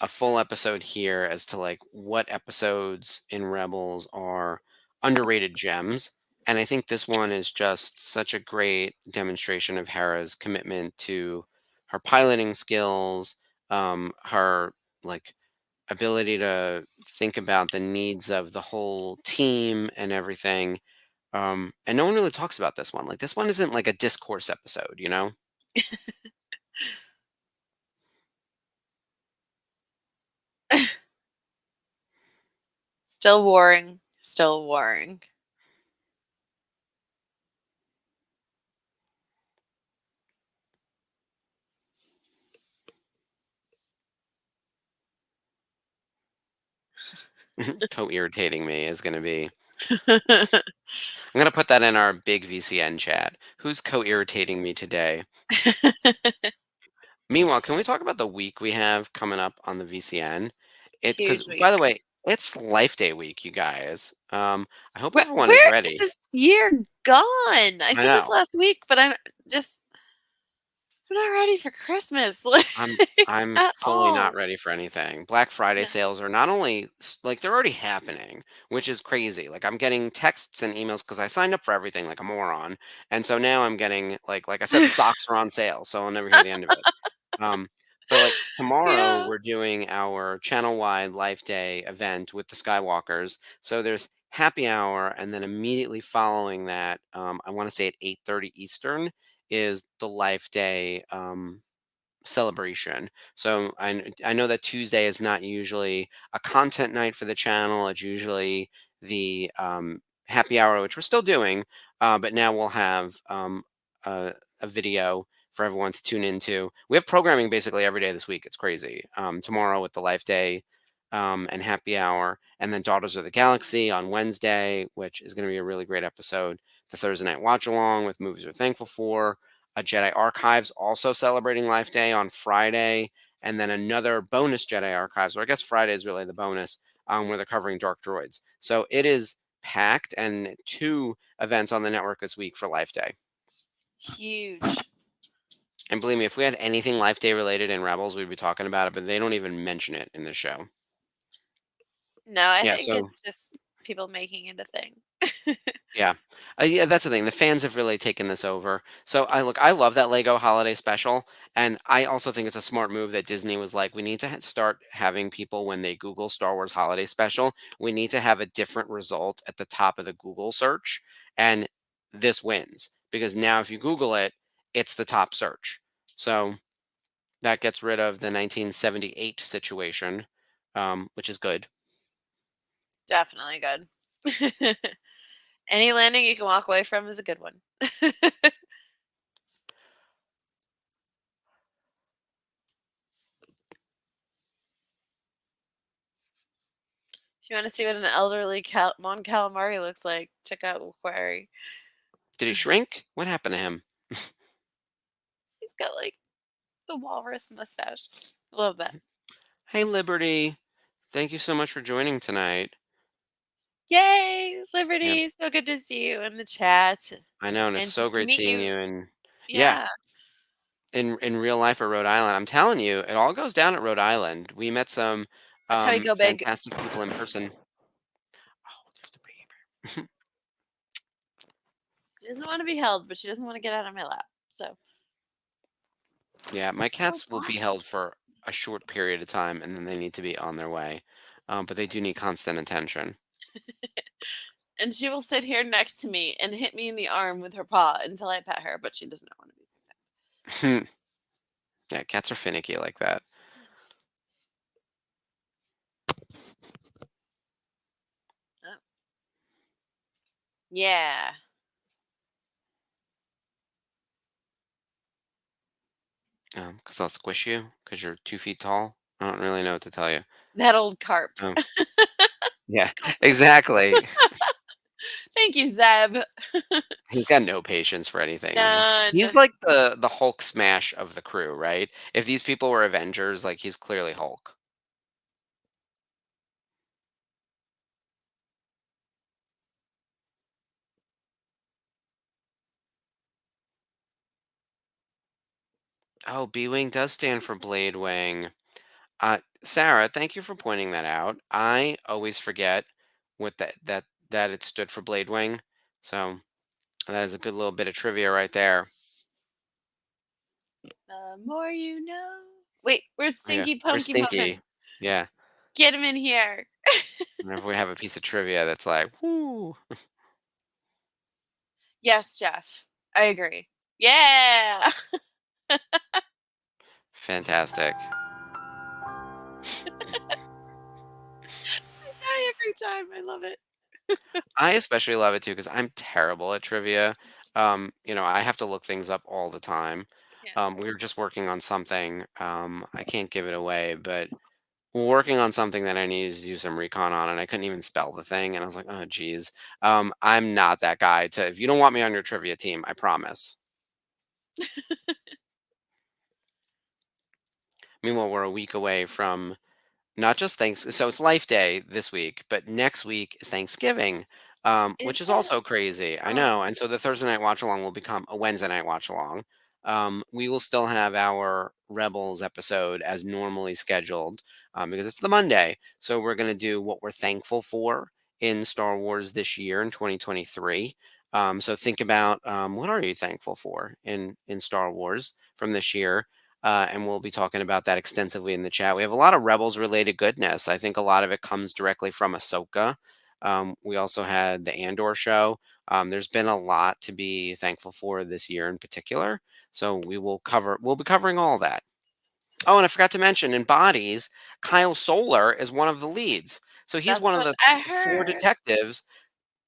a full episode here as to like what episodes in Rebels are underrated gems. And I think this one is just such a great demonstration of Hera's commitment to her piloting skills, her like ability to think about the needs of the whole team and everything. And no one really talks about this one. Like this one isn't like a discourse episode, you know? Still warring. Still warring. Co-irritating me is going to be. I'm going to put that in our big VCN chat. Who's co-irritating me today? Meanwhile, can we talk about the week we have coming up on the VCN? Because Huge by the week. way, it's Life Day week, you guys. I hope Where, everyone is where is ready. this year gone? I I said this know. last week, but I'm not ready for Christmas. I'm Like, I'm at fully not all. ready for anything. Black Friday No. sales are not only like they're already happening, which is crazy. Like I'm getting texts and emails because I signed up for everything like a moron, and so now I'm getting like I said, the socks are on sale, so I'll never hear the end of it. Um, but like tomorrow, Yeah. we're doing our channel-wide Life Day event with the Skywalkers. So there's happy hour, and then immediately following that, I want to say at 8:30 Eastern is the Life Day. Celebration. So I know that Tuesday is not usually a content night for the channel. It's usually the happy hour, which we're still doing, but now we'll have a video for everyone to tune into. We have programming basically every day this week. It's crazy. Tomorrow with the Life Day and happy hour, and then Daughters of the Galaxy on Wednesday, which is going to be a really great episode. The Thursday night watch along with movies we're thankful for, a Jedi Archives also celebrating Life Day on Friday, and then another bonus Jedi Archives, or I guess Friday is really the bonus, where they're covering Dark Droids. So it is packed, and 2 events on the network this week for Life Day. Huge. And believe me, if we had anything Life Day related in Rebels, we'd be talking about it, but they don't even mention it in the show. No, I Yeah, think so it's just people making it a thing. yeah. Yeah, that's the thing. The fans have really taken this over. So I love that Lego holiday special, and I also think it's a smart move that Disney was like, we need to start having people when they Google Star Wars holiday special, we need to have a different result at the top of the Google search, and this wins because now if you Google it, it's the top search. So that gets rid of the 1978 situation, which is good. Definitely good. Any landing you can walk away from is a good one. If you want to see what an elderly Mon Calamari looks like, check out Quarry. Did he shrink? What happened to him? He's got like the walrus mustache. A little bit. Hey, Liberty. Thank you so much for joining tonight. Yay, Yeah, Liberty! So good to see you in the chat I know, and it's and so just to great meet seeing you. you. And yeah, Yeah, in real life or Rhode Island. I'm telling you, it all goes down at Rhode Island. We met some That's how you go big. fantastic people in person. Oh, there's a baby. She doesn't want to be held, but she doesn't want to get out of my lap. So Yeah, my So cats will be why? held for a short period of time, and then they need to be on their way. But they do need constant attention. and she will sit here next to me and hit me in the arm with her paw until I pet her, but she does not want to be pet. Yeah, cats are finicky like that. Oh. Yeah. Because I'll squish you because you're 2 feet tall. I don't really know what to tell you. That old carp. Um, yeah, exactly. Thank you, Zeb. He's got no patience for anything. He's None. like the Hulk smash of the crew, right? If these people were Avengers, like he's clearly Hulk. Oh, B-Wing does stand for Blade Wing. Sarah, thank you for pointing that out. I always forget what that it stood for Blade Wing. So that is a good little bit of trivia right there. The more you know. Wait, where's Oh, yeah. Stinky Where's Punky Muffin? Stinky? Yeah. Get him in here. Whenever we have a piece of trivia that's like, whoo, Yes, Jeff. I agree. Yeah. fantastic. I die every time. I love it. I especially love it too because I'm terrible at trivia. I have to look things up all the time. Yeah. We were just working on something. I can't give it away, but we're working on something that I needed to do some recon on, and I couldn't even spell the thing. And I was like, oh, geez. I'm not that guy to, if you don't want me on your trivia team, I promise. Meanwhile, we're a week away from not just thanks. So it's Life Day this week, but next week is Thanksgiving, Is which is it? also crazy. I Oh, know. And so the Thursday night watch along will become a Wednesday night watch along. We will still have our Rebels episode as normally scheduled because it's the Monday. So we're going to do what we're thankful for in Star Wars this year in 2023. So think about what are you thankful for in Star Wars from this year, and we'll be talking about that extensively in the chat. We have a lot of Rebels related goodness. I think a lot of it comes directly from Ahsoka. We also had the Andor show. There's been a lot to be thankful for this year in particular. So we'll be covering all that. Oh, and I forgot to mention in Bodies, Kyle Solar is one of the leads. So he's that's one of what the I 4 heard. detectives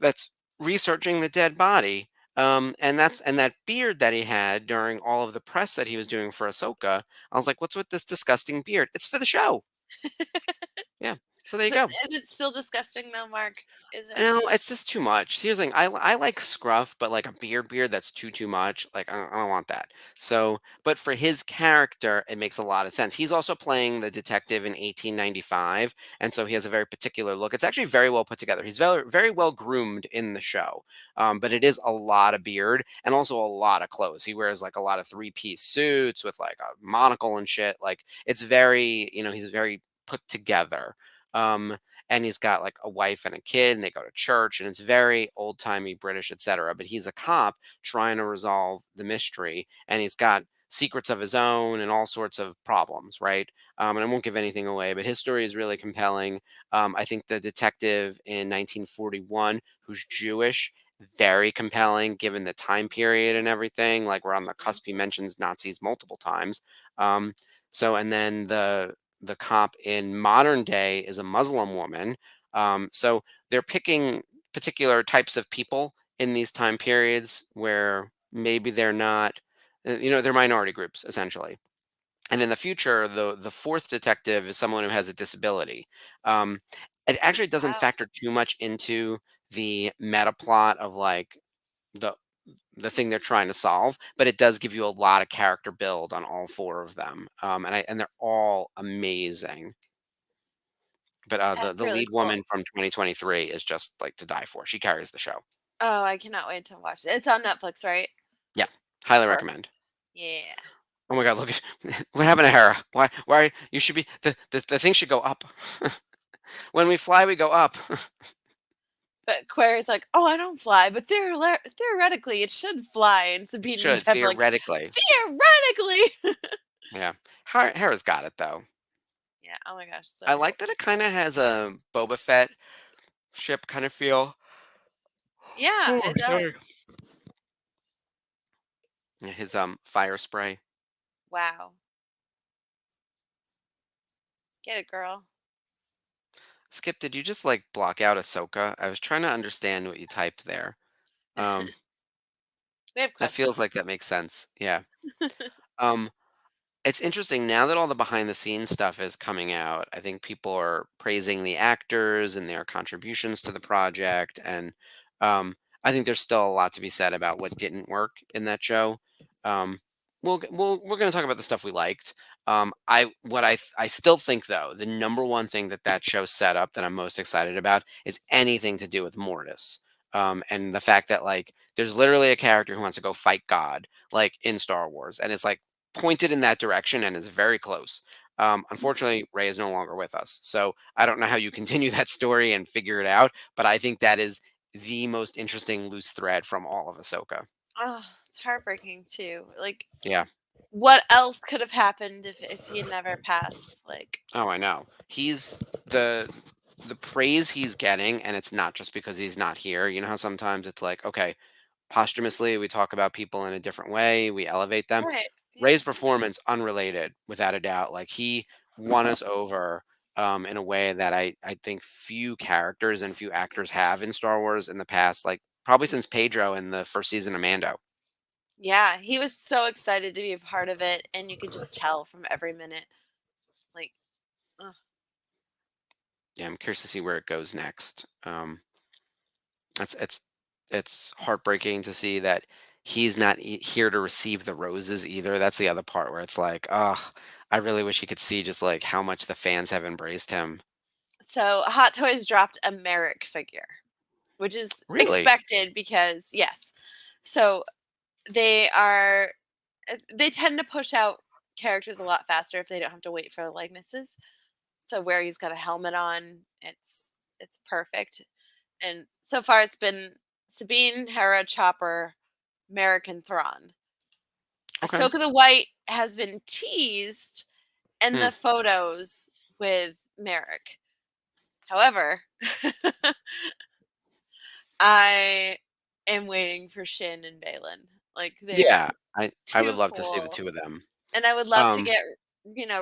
that's researching the dead body. And that beard that he had during all of the press that he was doing for Ahsoka. I was like, what's with this disgusting beard? It's for the show. Yeah. So there you So go. is it still disgusting though, Mark? Is it? No, it's just too much. Here's the thing. I like scruff, but like a beard that's too much. Like I don't want that. So, but for his character, it makes a lot of sense. He's also playing the detective in 1895, and so he has a very particular look. It's actually very well put together. He's very well groomed in the show, but it is a lot of beard and also a lot of clothes. He wears like a lot of 3-piece suits with like a monocle and shit. Like it's very, he's very put together. Um, and he's got like a wife and a kid and they go to church and it's very old-timey British, etc. But he's a cop trying to resolve the mystery and he's got secrets of his own and all sorts of problems, right? And I won't give anything away, but his story is really compelling. I think the detective in 1941 who's Jewish, very compelling given the time period and everything. Like we're on the Mhm. cusp. He mentions Nazis multiple times. um, and then the cop in modern day is a Muslim woman. So they're picking particular types of people in these time periods where maybe they're not, they're minority groups essentially. And in the future, the fourth detective is someone who has a disability. Um, it actually doesn't Wow. factor too much into the meta plot of like the the thing they're trying to solve, but it does give you a lot of character build on all 4 of them, and they're all amazing. But the That's the really lead cool. woman from 2023 is just like to die for. She carries the show. Oh, I cannot wait to watch it. It's on Netflix, right? Yeah, highly recommend. Perfect. Yeah. Oh my god, look at what happened to Hera? Why you should be the thing should go up. When we fly, we go up. But Query's like, "Oh, I don't fly, but theoretically it should fly." And Sabine and Should Zeb are like, theoretically. "Theoretically." Yeah. Hera's got it though. Yeah. Oh my gosh, so I good. like that it kind of has a Boba Fett ship kind of feel. Yeah, Oh, it does. sorry. Yeah, his fire spray. Wow. Get it, girl. Skip, did you just like block out Ahsoka? I was trying to understand what you typed there. Um, We have that feels like questions. that makes sense. Yeah. Um, it's interesting now that all the behind the scenes stuff is coming out. I think people are praising the actors and their contributions to the project, and I think there's still a lot to be said about what didn't work in that show. Um, we're going to talk about the stuff we liked. I still think though the number one thing that that show set up that I'm most excited about is anything to do with Mortis. And the fact that like there's literally a character who wants to go fight God like in Star Wars, and it's like pointed in that direction and is very close. Unfortunately, Ray is no longer with us, so I don't know how you continue that story and figure it out. But I think that is the most interesting loose thread from all of Ahsoka. Oh, it's heartbreaking too. Like, Yeah. what else could have happened if he never passed? Like, Oh, I know. He's the the praise he's getting, and it's not just because he's not here. You know how sometimes it's like, okay, posthumously we talk about people in a different way, we elevate them. right? Yeah. Ray's performance, unrelated, without a doubt. Like he won us over in a way that I think few characters and few actors have in Star Wars in the past. Like probably since Pedro in the first season of Mando. Yeah, he was so excited to be a part of it, and you could just tell from every minute. Like, ugh. Yeah, I'm curious to see where it goes next. It's it's it's heartbreaking to see that he's not here to receive the roses either. That's the other part where it's like, oh, I really wish you could see just like how much the fans have embraced him. So Hot Toys dropped a Merrick figure, which is Really? expected because yes. So they are they tend to push out characters a lot faster if they don't have to wait for the likenesses. So where he's got a helmet on, it's perfect. And so far it's been Sabine, Hera, Chopper, Merrick, and Thrawn. Okay. Ahsoka the White has been teased in Hmm. the photos with Merrick. However, I am waiting for Shin and Balin. Like they're Yeah, I would too love to see the cool. two of them. And I would love to Um, get,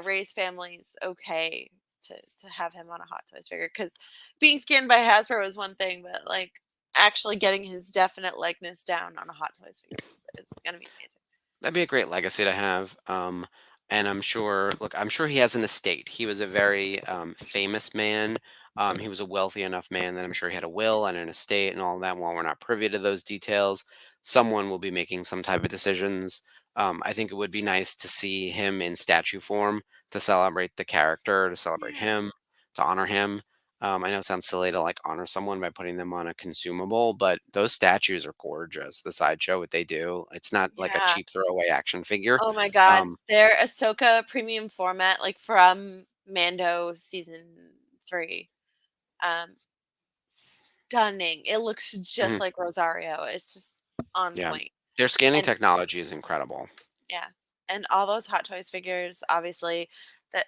Ray's family's okay to have him on a Hot Toys figure because being scanned by Hasbro is one thing, but like actually getting his definite likeness down on a Hot Toys figure is gonna be amazing. that'd be a great legacy to have. And I'm sure he has an estate. He was a very famous man. He was a wealthy enough man that I'm sure he had a will and an estate and all that. While we're not privy to those details, someone will be making some type of decisions. I think it would be nice to see him in statue form to celebrate the character, to celebrate Yeah. him, to honor him. I know it sounds silly to like honor someone by putting them on a consumable, but those statues are gorgeous. The sideshow, what they do, it's not like a Yeah. cheap throwaway action figure. Oh my god. Um, Their Ahsoka premium format, like from Mando season 3. Um, Stunning. It looks just mhm, like Rosario. It's just on yeah, point. their scanning And technology is incredible. yeah. And all those Hot Toys figures, obviously,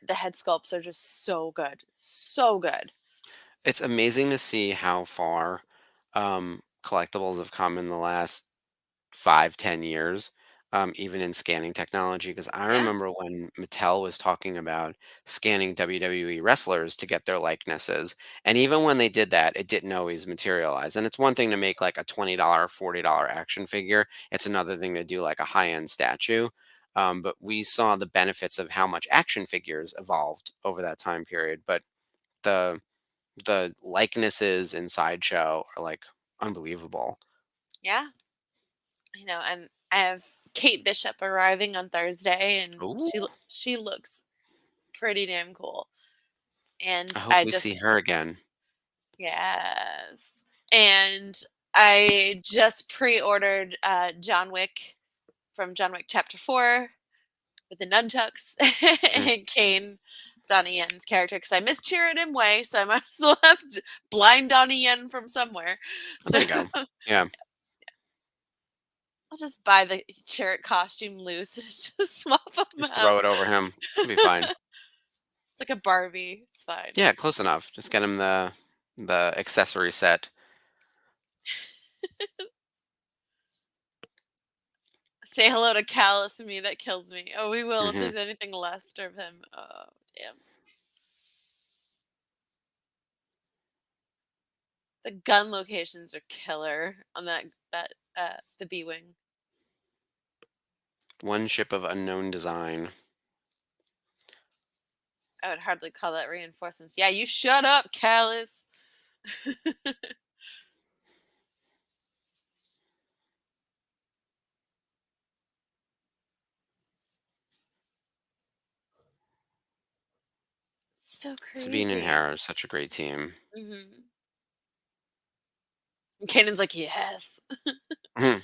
the head sculpts are just so good. So good. It's amazing to see how far collectibles have come in the last 5, 10 years, even in scanning technology. Because I Yeah. remember when Mattel was talking about scanning WWE wrestlers to get their likenesses. And even when they did that, it didn't always materialize. And it's one thing to make like a $20, $40 action figure, it's another thing to do like a high end statue. But we saw the benefits of how much action figures evolved over that time period. But the the likenesses in Sideshow are like unbelievable. Yeah. And I have Kate Bishop arriving on Thursday, and Ooh. she looks pretty damn cool. I And hope I we see just her again. yes. And I just pre-ordered John Wick from John Wick Chapter 4. with the nunchucks, and Kane, Donnie Yen's character, because I miss cheering him way, so I might as well have blind Donnie Yen from somewhere. Oh, So there you go. Yeah. I'll just buy the Chirrut costume loose and just swap them Just out. throw it over him. It'll be fine. It's like a Barbie. It's fine. Yeah, close enough. Just get him the accessory set. Say hello to Callus and me. That kills me. Oh, we will if Mhm. there's anything left of him. Oh, damn. The gun locations are killer on that the B wing. One ship of unknown design. I would hardly call that reinforcements. Yeah, you shut up, Callus. So Sabine and crazy. Hera are such a great team. Mm-hmm. And Kanan's like, yes. Mhm.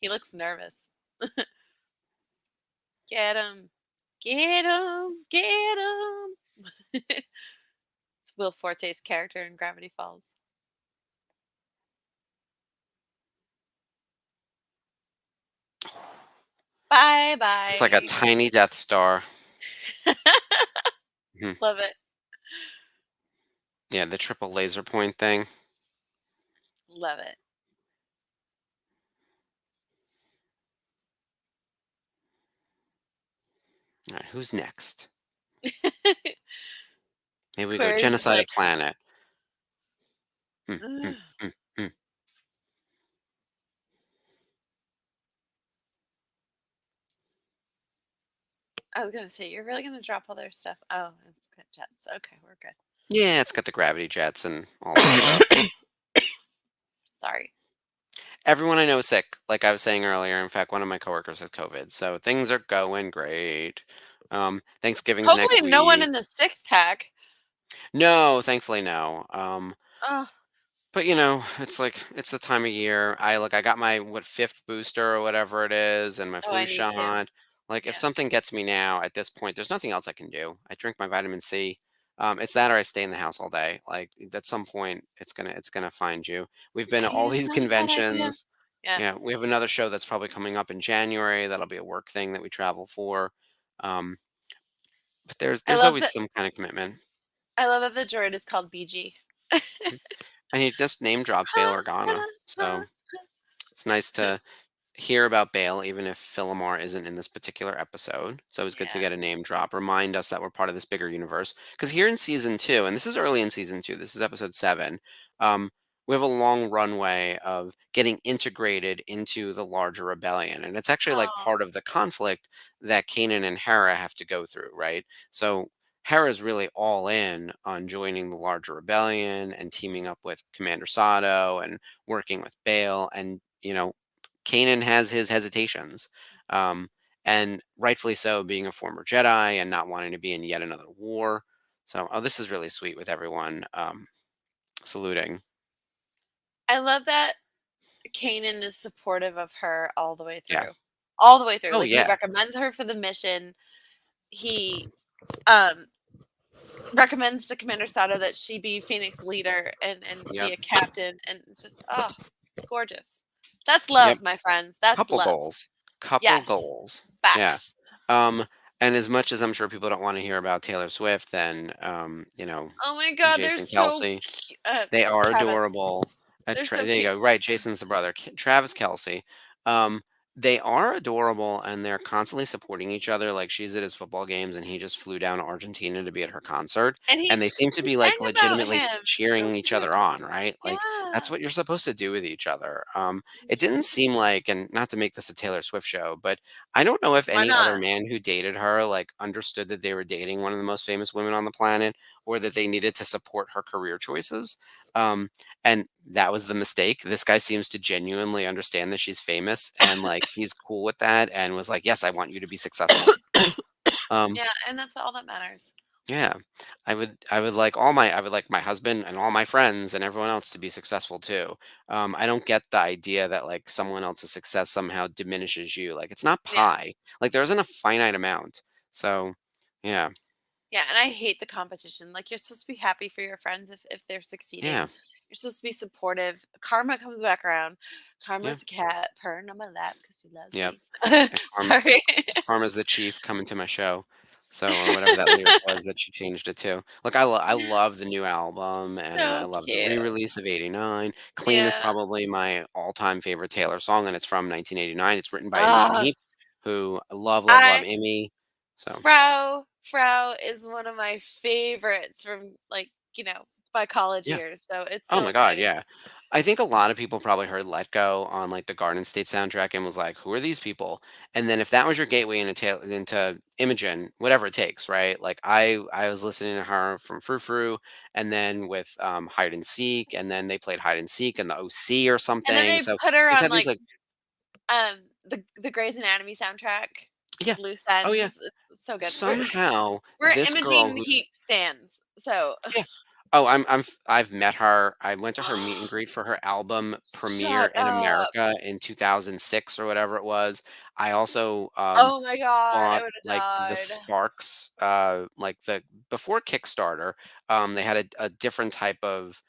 He looks nervous. Get him. Get him. Get him. It's Will Forte's character in Gravity Falls. Bye bye. It's like a tiny Death Star. Mhm. Love it. Yeah, the triple laser point thing. Love it. All right, who's next? Maybe we go Query's just genocide like, a planet. Mm, "Ugh." mm. I was gonna say, you're really gonna drop all their stuff. Oh, it's good jets. Okay, we're good. Yeah, it's got the gravity jets and all that stuff. Sorry. Everyone I know is sick, like I was saying earlier. In fact, one of my coworkers has COVID, so things are going great. Thanksgiving's next Hopefully, no one week. in the 6-pack. No, thankfully, no. Oh, But you know, it's like it's the time of year. I got my fifth booster or whatever it is, and my oh, flu I need to. shot. Like if Yeah. something gets me now at this point, there's nothing else I can do. I drink my vitamin C. It's that or I stay in the house all day. Like at some point, it's gonna find you. We've been at all It's these not a bad idea. conventions. Yeah. Yeah, we have another show that's probably coming up in January. That'll be a work thing that we travel for. Um, but there's I there's love always that. some kind of commitment. I love that the droid is called BG. And he just name dropped Bail Organa, so it's nice to hear about Bale, even if Philomar isn't in this particular episode. So it was good to Yeah. get a name drop, remind us that we're part of this bigger universe. Because here in season 2, and this is early in season 2, this is episode 7, um, we have a long runway of getting integrated into the larger rebellion. And it's actually like Oh, part of the conflict that Kanan and Hera have to go through, right? So Hera's really all in on joining the larger rebellion and teaming up with Commander Sato and working with Bale. And, Kanan has his hesitations, um, and rightfully so, being a former Jedi and not wanting to be in yet another war. So, this is really sweet with everyone saluting. I love that Kanan is supportive of her all the way Yeah. through. All the way through. Oh, Like, he yeah. recommends her for the mission. He um recommends to Commander Sato that she be Phoenix leader and Yep. be a captain, and it's just it's gorgeous. That's Yep. love, my friends. That's Couple love. goals. Couple Yes. goals. Yeah. Facts. And as much as I'm sure people don't want to hear about Taylor Swift and Oh my god, they're Jason so Kelsey, cute. they are Travis. adorable. They're so There you cute. go. Right, Jason's the brother. Travis Kelsey. Um, they are adorable, and they're constantly supporting each other. Like she's at his football games, and he just flew down to Argentina to be at her concert. And And they seem to she be sang like about legitimately him. So cheering each cute. other on, right? Like that's Yeah. what you're supposed to do with each other. It didn't seem like, and not to make this a Taylor Swift show, but I don't know if Why any other not? man who dated her like understood that they were dating one of the most famous women on the planet, or that they needed to support her career choices. And that was the mistake. This guy seems to genuinely understand that she's famous and like he's cool with that and was like, yes, I want you to be successful. Um, Yeah, and that's all that matters. Yeah. I would like my husband and all my friends and everyone else to be successful too. I don't get the idea that like someone else's success somehow diminishes you. Like it's not Yeah. pie. Like there isn't a finite amount. So yeah. Yeah, and I hate the competition. Like you're supposed to be happy for your friends if they're Yeah. succeeding. You're supposed to be supportive. Karma comes back around. Yeah. Karma's a cat purring on my lap because he loves Yeah. me. And Sorry. Karma's the chief coming to my show. So, or whatever that lyric was that she changed it to. Look, I love the new album and I So love the cute. re-release of 89. Clean is Yeah. probably my all-time favorite Taylor song and it's from 1989. It's written by Imogen Ah, Heap, who I love, love, love I Imi. So, Frau is one of my favorites from like, my college yeah. years. So it's Oh so my god, exciting. yeah. I think a lot of people probably heard "Let Go" on like the Garden State soundtrack and was like, "Who are these people?" And then if that was your gateway into Imogen, whatever it takes, right? Like I was listening to her from Frou Frou, and then with Hide and Seek, and then they played Hide and Seek and the OC or And then something. they So put her she's on had these like like the Grey's Anatomy soundtrack, yeah, Loose oh yeah. Ends. It's so good. Somehow We're this girl Imogene who Heap stands. So yeah. Oh, I've met her. I went to her meet and greet for her album premiere shut in up. America in 2006 or whatever it was. I also Oh my god, I bought would have like the died. Sparks like the before Kickstarter, they had a different type of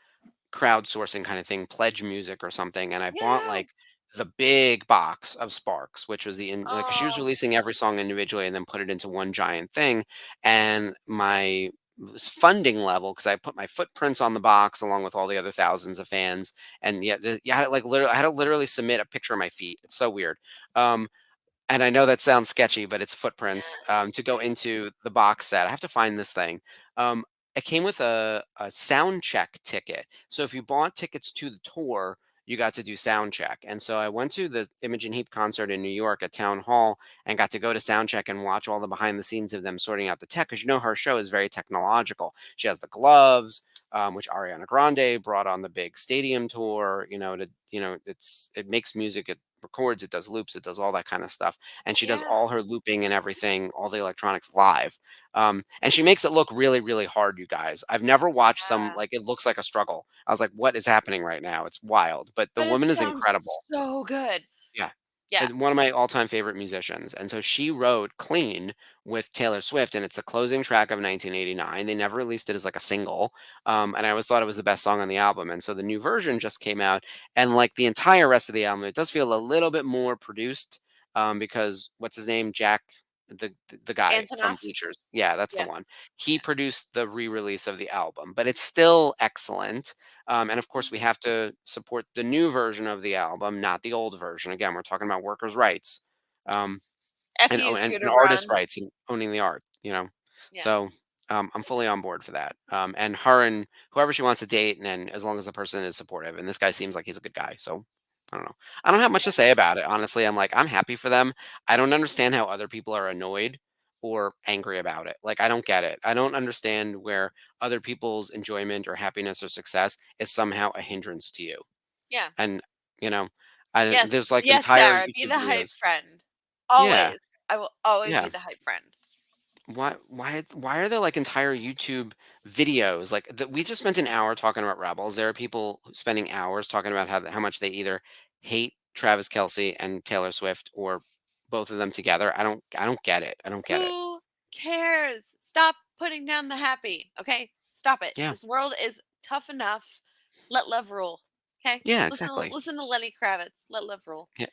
crowdsourcing kind of thing, Pledge Music or something, and I bought Yeah. like the big box of Sparks, which was the like 'cause she was Oh, releasing every song individually and then put it into one giant thing. And my funding level, because I put my footprints on the box along with all the other thousands of fans, and yet you had to like literally, I had to literally submit a picture of my feet. It's so weird. Um, and I know that sounds sketchy, but it's footprints that's to go great. into the box set. I have to find this thing. It came with a sound check ticket. So if you bought tickets to the tour, you got to do sound check. And so I went to the Imogen Heap concert in New York at Town Hall and got to go to sound check and watch all the behind the scenes of them sorting out the tech. Because you know her show is very technological. She has the gloves, which Ariana Grande brought on the big stadium tour. It makes music. It records, it does loops, it does all that kind of stuff. And she does Yeah. all her looping and everything, all the electronics live. And she makes it look really, really hard, you guys. I've never watched some Yeah. like it looks like a struggle. I was like, what is happening right now? It's wild. But the But it woman is sounds incredible. so good. Yeah. Yeah. And one of my all-time favorite musicians. And so she wrote Clean with Taylor Swift, and it's the closing track of 1989. They never released it as like a single. And I always thought it was the best song on the album. And so the new version just came out. And like the entire rest of the album, it does feel a little bit more produced because what's his name? Jack, the guy from Antonoff? Bleachers. Yeah, that's the Yeah. one. He produced the re-release of the album, but it's still excellent. And of course, we have to support the new version of the album, not the old version. Again, we're talking about workers' rights, um, F and you, and Scooter artist Braun. rights and owning the art. Yeah. So I'm fully on board for that. And her and whoever she wants to date, and as long as the person is supportive, and this guy seems like he's a good guy. So I don't know. I don't have much to say about it, honestly. I'm happy for them. I don't understand how other people are annoyed or angry about it. Like I don't get it. I don't understand where other people's enjoyment or happiness or success is somehow a hindrance to you. Yeah. And you know, Yes. there's like Yes, entire Sarah, be YouTube the hype videos. friend. Yeah, Always. I will always be yeah. the hype friend. Why are there like entire YouTube videos like that? We just spent an hour talking about Rebels. There are people spending hours talking about how much they either hate Travis Kelsey and Taylor Swift or both of them together. I don't get it. I don't get it. Who cares? Stop putting down the happy. Okay? Stop it. Yeah. This world is tough enough. Let love rule. Okay? Yeah, Listen to exactly. listen to Lenny Kravitz. Let love rule. Yeah.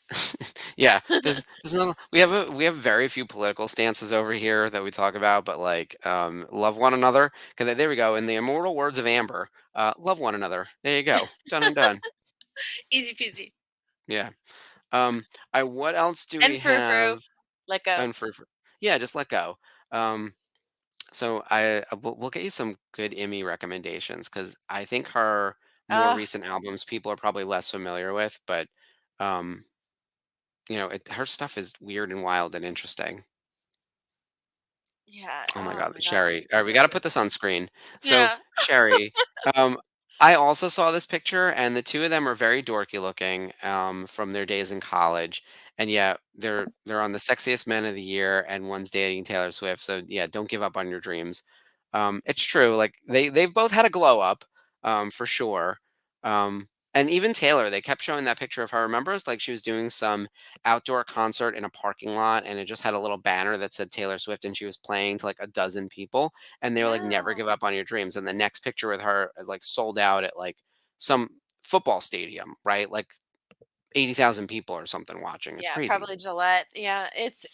Yeah, there's no we have very few political stances over here that we talk about, but like love one another. 'Cause there we go. In the immortal words of Amber, love one another. There you go. Done and done. Easy peasy. Yeah. Um I what else do we And frou frou. have Let go. for yeah, just let go. Um so we'll get you some good Emmy recommendations because I think her more Uh recent albums people are probably less familiar with, but um her stuff is weird and wild and interesting. yeah. Oh my Oh god, my god, Sherry. it's All so right, we gotta good. put this on screen. So, Yeah. Sherry, um, I also saw this picture, and the two of them are very dorky looking, from their days in college. And yeah, they're on the sexiest men of the year, and one's dating Taylor Swift. So yeah, don't give up on your dreams. It's true. Like they've both had a glow up, for sure. And even Taylor, they kept showing that picture of her. Remember, it's like she was doing some outdoor concert in a parking lot, and it just had a little banner that said Taylor Swift, and she was playing to like a dozen people, and they were like, "Never give No. up on your dreams." And the next picture with her, like sold out at like some football stadium, right? Like 80,000 people or something watching. It's Yeah, crazy. probably Gillette. Yeah, it's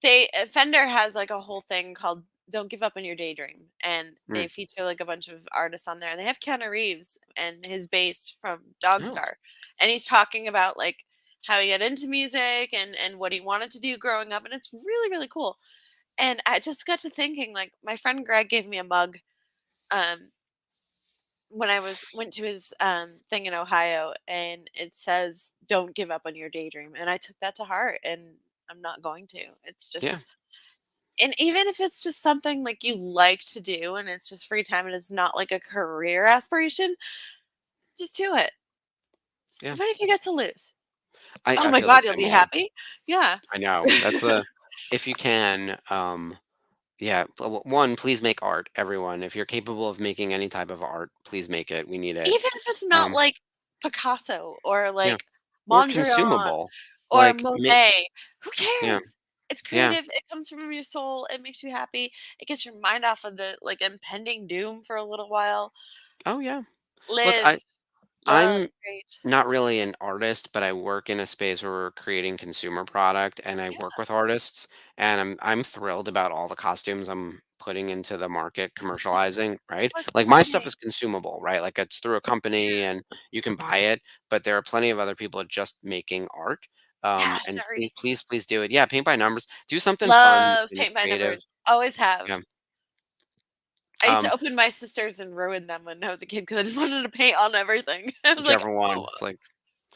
they Fender has like a whole thing called "Don't Give Up on Your Daydream," and Mm. they feature like a bunch of artists on there. And they have Keanu Reeves and his bass from Oh, Dogstar, and he's talking about like how he got into music and what he wanted to do growing up, and it's really really cool. And I just got to thinking, like my friend Greg gave me a mug um when I went to his thing in Ohio, and it says "Don't give up on your daydream," and I took that to heart, and I'm not going to. It's yeah, just, and even if it's just something like you like to do and it's just free time and it's not like a career aspiration, just do it. yeah. What if you get to lose? Oh I my feel the god, you'll same be way. happy. Yeah. I know. That's the if you can, yeah. One, please make art, everyone. If you're capable of making any type of art, please make it. We need it. Even if it's not Um, like Picasso or yeah, like or Mondrian consumable. or Like, Monet, who yeah, cares? It's yeah. creative, it comes from your soul, it makes you happy, it gets your mind off of the, like, impending doom for a little while. Oh yeah. Look, Live, love, I'm great. not really an artist, but I work in a space where we're creating consumer product, and I Yeah, work with artists, and I'm thrilled about all the costumes I'm putting into the market, commercializing, right? what's Like my stuff happening? is consumable, right? Like it's through a company Yeah. and you can buy it, but there are plenty of other people just making art. Yeah, And sorry. please do it. Yeah, paint by numbers. Do something fun Love and paint by creative. numbers, always have. Yeah. I used to Um, open my sisters and ruin them when I was a kid because I just wanted to paint on everything. I was like, whichever "Oh." one. It's like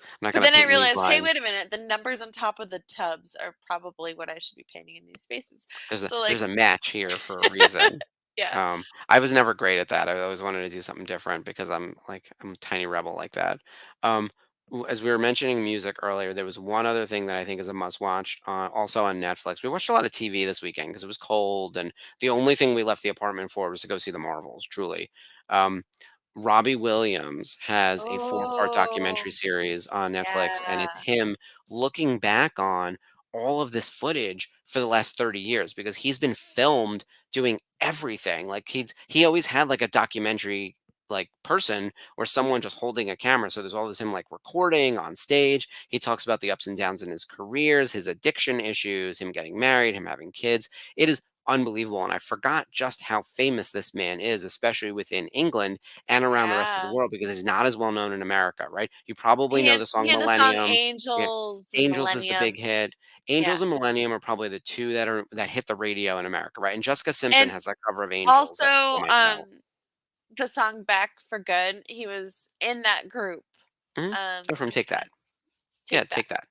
I'm not But gonna then I paint neat realized, "Hey, wait a lines. minute, the numbers on top of the tubs are probably what I should be painting in these spaces." So, There's like, a match here for a reason. yeah. I was never great at that. I always wanted to do something different because I'm a tiny rebel like that. Um, as we were mentioning music earlier, there was one other thing that I think is a must watch. Also on Netflix, we watched a lot of TV this weekend because it was cold, and the only thing we left the apartment for was to go see the Marvels. Truly, um, Robbie Williams has a four-part documentary Oh, series on Netflix, and it's yeah. him looking back on all of this footage for the last 30 years because he's been filmed doing everything. Like he always had like a documentary like person or someone just holding a camera. So there's all this him like recording on stage. He talks about the ups and downs in his careers, his addiction issues, him getting married, him having kids. It is unbelievable. And I forgot just how famous this man is, especially within England and around the rest of the Yeah. world, because he's not as well known in America, right? You probably He know had the he song had a song Millennium. Yeah. Angels and Angels is the big Millennium. hit. Yeah. Angels and Millennium are probably the 2 that hit the radio in America, right? And Jessica Simpson And has that cover of Angels that people also, might know. the song Back for Good, he was in that group. Mhm. Oh, from I Take That. forget. Yeah, Take That. Take That.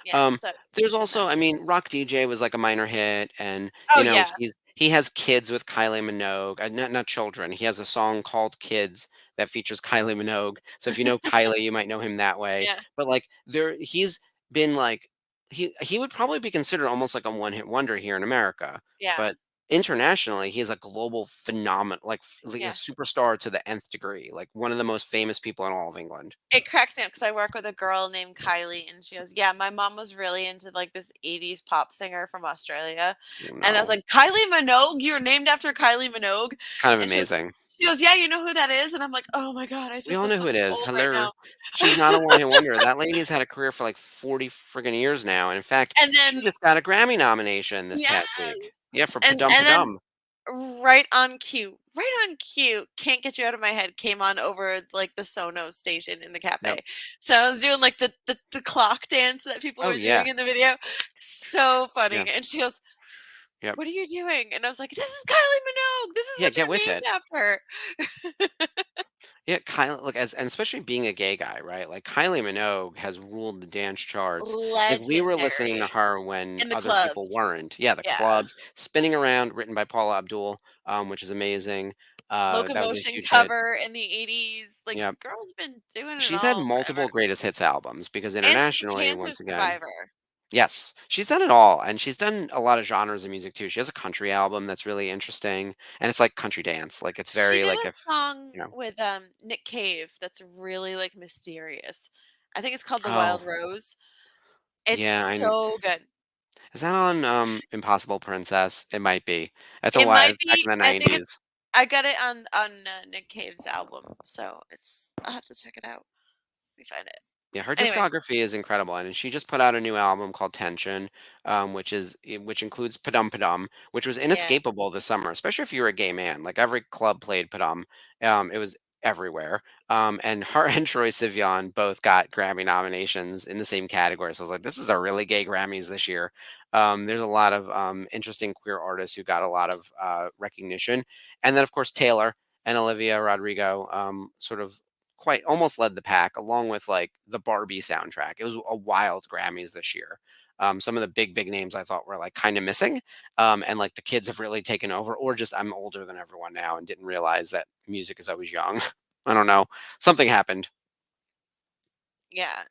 Yeah, Um, so there's he's in that. also, I mean, Rock DJ was like a minor hit, and Oh, yeah. he has kids with Kylie Minogue, not children. He has a song called Kids that features Kylie Minogue. So if you know Kylie, you might know him that way. Yeah. But like he's been like he would probably be considered almost like a one-hit wonder here in America, Yeah. but internationally, he is a global phenomenon, like a Yeah. superstar to the nth degree, like one of the most famous people in all of England. It cracks me up because I work with a girl named Kylie, and she goes, "Yeah, my mom was really into like this '80s pop singer from Australia," You and I was know, like, "Kylie Minogue? You're named after Kylie Minogue?" it's kind of And amazing. she goes, "Yeah, you know who that is?" And I'm like, "Oh my god, I We feel all so know who it fucking is. old right Hello. now." She's not a one-hit wonder. That lady's had a career for like 40 friggin' years now. And in fact, And she then just got a Grammy nomination this yes, past week. Yeah, for and Padum then Padum. right on cue, "Can't Get You Out of My Head" came on over like the Sonos station in the Yep. cafe. So I was doing like the clock dance that people Oh were doing yeah. in the video. So Yeah. funny. And she goes, Yep. "What are you doing?" And I was like, "This is Kylie Minogue. This is Yeah, what get you're with it. named after." Yeah, Kylie, look, as and especially being a gay guy, right? Like Kylie Minogue has ruled the dance charts. Like we were listening to Legendary her when in the other people clubs. weren't. Yeah, the Yeah. clubs, Spinning Around, written by Paula Abdul, which is amazing. That was a Locomotion huge hit. cover in the '80s. Like, Yeah, the girl's been doing it she's had all multiple forever. greatest hits albums because And she's a internationally, cancer once again, survivor. Yes, she's done it all, and she's done a lot of genres of music too. She has a country album that's really interesting, and it's like country dance. Like it's She very did like a if song you know. with Nick Cave that's really like mysterious. I think it's called The Oh, Wild Rose. yeah. It's so good. Is that on Impossible Princess? It might be. That's a It while might back be. in the I think it's. 90s. I got it on Nick Cave's album, so it's. I'll have to check it out. Let me find it. Yeah, her Anyway, discography is incredible, and she just put out a new album called Tension, which includes Padum Padum, which was yeah. inescapable this summer, especially if you were a gay man. Like every club played Padum. It was everywhere. And her and Troye Sivan both got Grammy nominations in the same category. So I was like, this is a really gay Grammys this year. There's a lot of interesting queer artists who got a lot of recognition, and then of course Taylor and Olivia Rodrigo sort of quite almost led the pack along with like the Barbie soundtrack. It was a wild Grammys this year. Some of the big names I thought were like kind of missing, and like the kids have really taken over, or just I'm older than everyone now and didn't realize that music is always young. I don't know. Something happened. Yeah.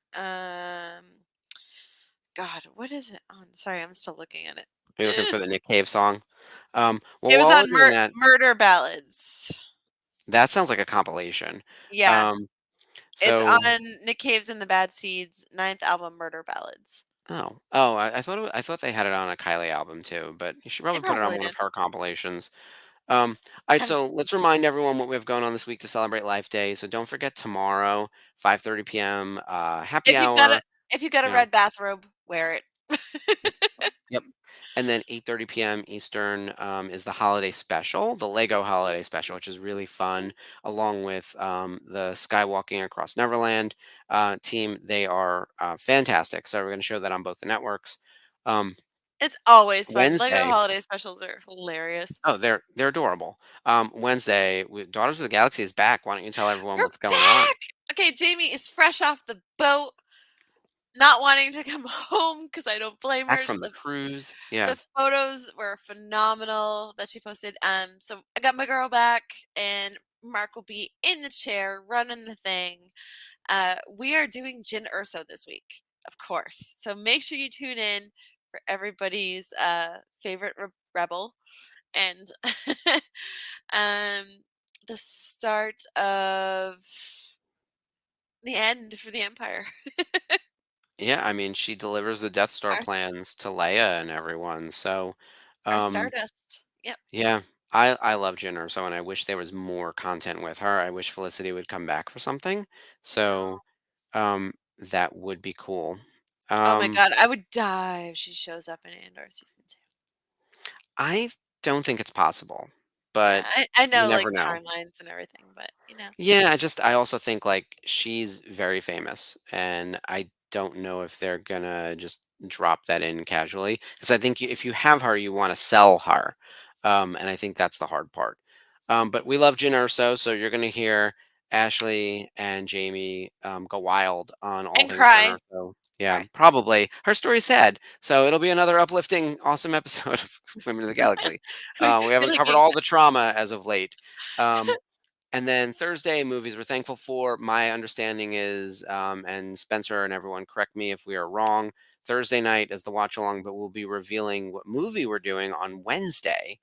God, what is it on? Sorry, I'm still looking at it. Are you looking for the Nick Cave song? Well, It was while we're on doing that, Murder Ballads. that sounds like a compilation. Yeah, Um, it's so on Nick Cave's and the Bad Seeds' ninth album, Murder Ballads. I thought I thought they had it on a Kylie album too, but you should They probably put it on probably one of did. her compilations. All right, Kind of. so let's remind everyone what we have going on this week to celebrate Life Day. So don't forget tomorrow, 5:30 p.m. Happy If you've got a hour. if you've got a You know, red bathrobe, wear it. yep. And then 8:30 p.m. Eastern is the holiday special, the Lego holiday special, which is really fun, along with the Skywalking Across Neverland team. They are fantastic. So we're going to show that on both the networks. Um, It's always fun. Lego Wednesday. holiday specials are hilarious. Oh, they're adorable. Wednesday, Daughters of the Galaxy is back. Why don't you tell everyone We're what's going on? back. Okay, Jamie is fresh off the boat, not wanting to come home because I don't blame Back her. from the cruise. Yeah. The photos were phenomenal that she posted. So I got my girl back, and Mark will be in the chair running the thing. We are doing Jin Urso this week, of course. So make sure you tune in for everybody's favorite rebel and um, the start of the end for the Empire. Yeah, I mean, she delivers the Death Star Our, plans to Leia and everyone. So, our um, Stardust. Yep. yeah, I love Jyn Erso, and I wish there was more content with her. I wish Felicity would come back for something. I know. So, that would be cool. Oh my Um, god, I would die if she shows up in Andor season 2. I don't think it's possible, Yeah, but I you know never like know. timelines and everything, but you know. Yeah, I also think like she's very famous, and I don't know if they're gonna just drop that in casually because I think if you have her, you want to sell her, and I think that's the hard part. But we love Jyn Erso, so you're gonna hear Ashley and Jamie go wild on all And things Jyn cry. Erso. Yeah, Cry. probably. Her story's sad, so it'll be another uplifting, awesome episode of Women of the Galaxy. We Feel haven't like covered being all the trauma as of late. Um, and then Thursday, movies we're thankful for. My understanding is, and Spencer and everyone, correct me if we are wrong. Thursday night is the watch along, but we'll be revealing what movie we're doing on Wednesday.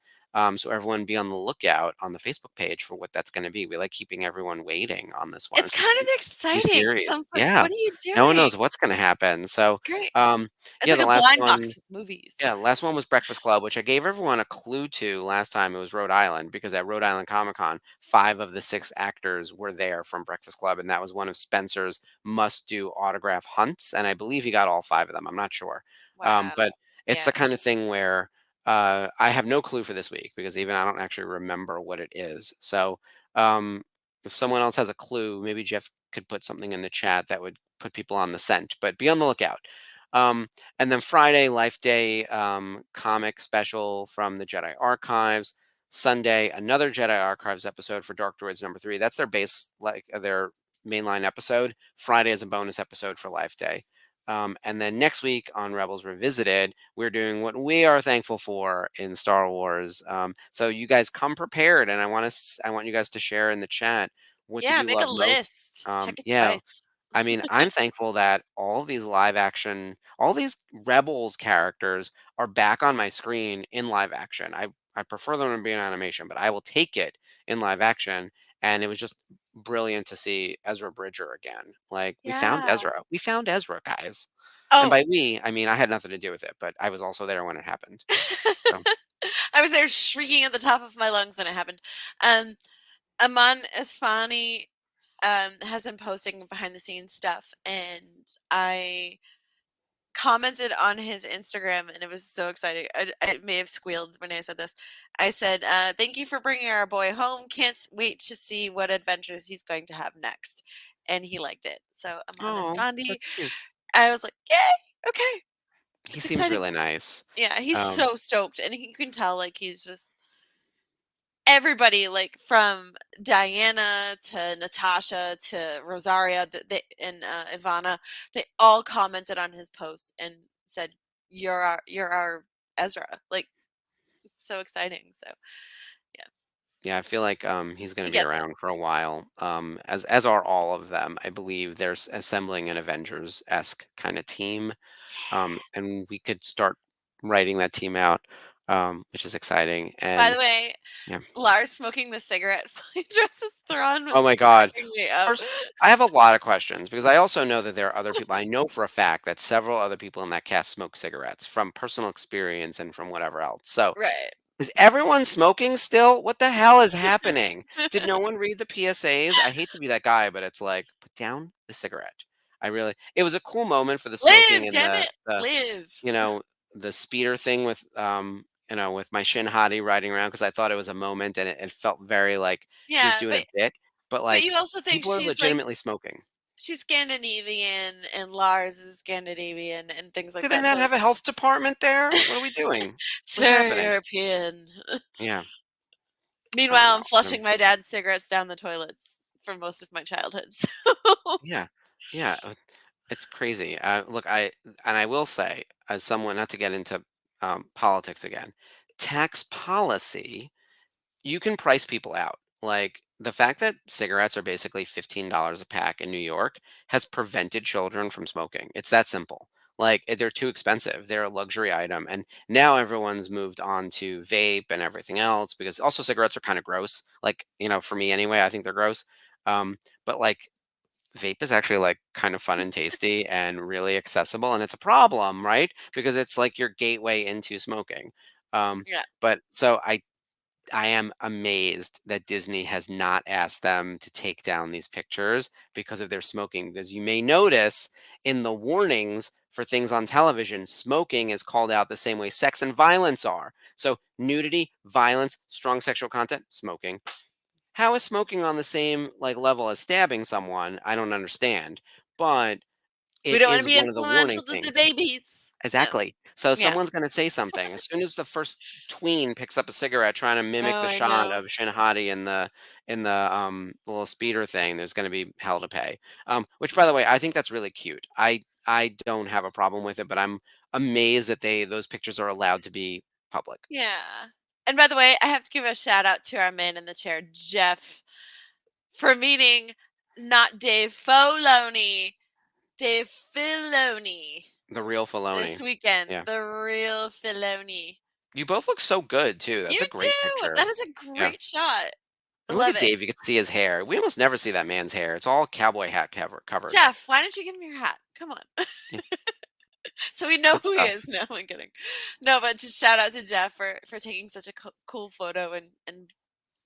So everyone be on the lookout on the Facebook page for what that's going to be. We like keeping everyone waiting on this one. it's It's a kind of new exciting. series. Sounds like, Yeah, what are you no one doing? knows what's going to happen. So, It's great. um, It's yeah, like the a last blind one. box of movies. Yeah, last one was Breakfast Club, which I gave everyone a clue to last time. It was Rhode Island because at Rhode Island Comic Con, 5 of the 6 actors were there from Breakfast Club, and that was one of Spencer's must-do autograph hunts. And I believe he got all 5 of them. I'm not sure, Wow. but it's Yeah. the kind of thing where I have no clue for this week because even I don't actually remember what it is. So um, if someone else has a clue, maybe Jeff could put something in the chat that would put people on the scent. But be on the lookout. Um, and then Friday, Life Day comic special from the Jedi Archives. Sunday, another Jedi Archives episode for Dark Droids #3. That's their base, like their mainline episode. Friday is a bonus episode for Life Day. And then next week on Rebels Revisited, we're doing what we are thankful for in Star Wars. So you guys come prepared, and I want you guys to share in the chat what did Yeah, you make a love most. list. Check it Yeah, twice. I mean, I'm thankful that all of these live action, all these Rebels characters are back on my screen in live action. I prefer them to be in animation, but I will take it in live action. And it was just brilliant to see Ezra Bridger again. Like we found Yeah. Ezra. We found Ezra, guys. And Oh, by we, I mean I had nothing to do with it, but I was also there when it happened. So, I was there shrieking at the top of my lungs when it happened. Um, Aman Esfani has been posting behind the scenes stuff, and I commented on his Instagram, and it was so exciting. I may have squealed when I said this. I said, "Thank you for bringing our boy home. Can't wait to see what adventures he's going to have next." And he liked it. So Aman oh, Esfandi, that's cute. I was like, "Yay! Okay, He seems exciting." really nice. Yeah, he's Um, so stoked, and you can tell like he's just everybody, like from Diana to Natasha to Rosaria, and Ivana, they all commented on his post and said, "You're our Ezra." Like, it's so exciting. So yeah, Yeah, I feel like he's going he to be gets it. around for a while. As are all of them. I believe they're assembling an Avengers-esque kind of team, and we could start writing that team out, which is exciting. By And the way, yeah, Lars smoking the cigarette while he dresses Thrawn oh was my God. cracking me up. First, I have a lot of questions because I also know that there are other people. I know for a fact that several other people in that cast smoke cigarettes from personal experience and from whatever else. So Right. is everyone smoking still? What the hell is happening? Did no one read the PSAs? I hate to be that guy, but it's like, put down the cigarette. I really it was a cool moment for the smoking Live, and damn it, live. you know, the speeder thing with with my Shin Hati riding around because I thought it was a moment and it felt very like she was Yeah, doing a bit, but but you like also think people are she's like legitimately smoking. she's Scandinavian and Lars is Scandinavian and things Do like they that. not So have a health department there? What are we doing? it's What's very happening? European. Yeah, I don't Meanwhile, I'm know. flushing my dad's cigarettes down the toilets for most of my childhood. So Yeah. Yeah. It's crazy. Look, I will say, as someone, not to get into politics again, tax policy, you can price people out. Like the fact that cigarettes are basically $15 a pack in New York has prevented children from smoking. It's that simple. Like they're too expensive. They're a luxury item, and now everyone's moved on to vape and everything else because also cigarettes are kind of gross. Like for me anyway, I think they're gross. But like vape is actually like kind of fun and tasty and really accessible, and it's a problem, right? Because it's like your gateway into smoking. um yeah, but so I am amazed that Disney has not asked them to take down these pictures because of their smoking, because you may notice in the warnings for things on television, smoking is called out the same way sex and violence are. So nudity, violence, strong sexual content, smoking. How is smoking on the same like level as stabbing someone? I don't understand. But we it don't want to is be one of the warning influential to the things. babies. Yeah, Exactly. So yeah. someone's gonna say something. As soon as the first tween picks up a cigarette trying to mimic Oh, the I shot know. of Shin Hati in the little speeder thing, there's gonna be hell to pay. Which by the way, I think that's really cute. I don't have a problem with it, but I'm amazed that those pictures are allowed to be public. Yeah. And by the way, I have to give a shout out to our man in the chair, Jeff, for meeting not Dave Filoni, Dave Filoni The real this Filoni. weekend. Yeah. The real Filoni. You both look so good too. That's You a great too. picture. That is a Yeah. great shot. I And look love at it. Dave, you can see his hair. We almost never see that man's hair. It's all cowboy hat covered. Jeff, why don't you give me your hat? Come on. Yeah, So we know good who he stuff. is. No, I'm kidding. No, but just shout out to Jeff for taking such a cool photo and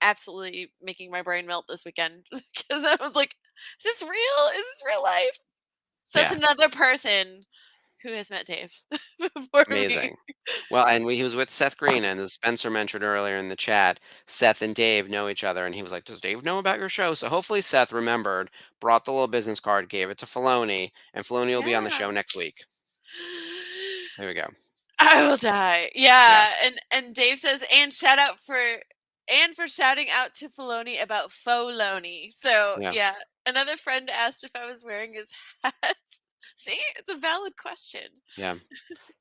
absolutely making my brain melt this weekend because I was like, is this real? Is this real life? So that's Yeah, another person who has met Dave before me. amazing. Well, and he was with Seth Green, and as Spencer mentioned earlier in the chat, Seth and Dave know each other, and he was like, "Does Dave know about your show?" So hopefully Seth remembered, brought the little business card, gave it to Filoni, and Filoni will be on the Yeah. show next week. There we go. I will die. Yeah, Yeah, and Dave says, and for shouting out to Filoni about Foloni. So yeah, yeah, another friend asked if I was wearing his hat. See, it's a valid question. yeah.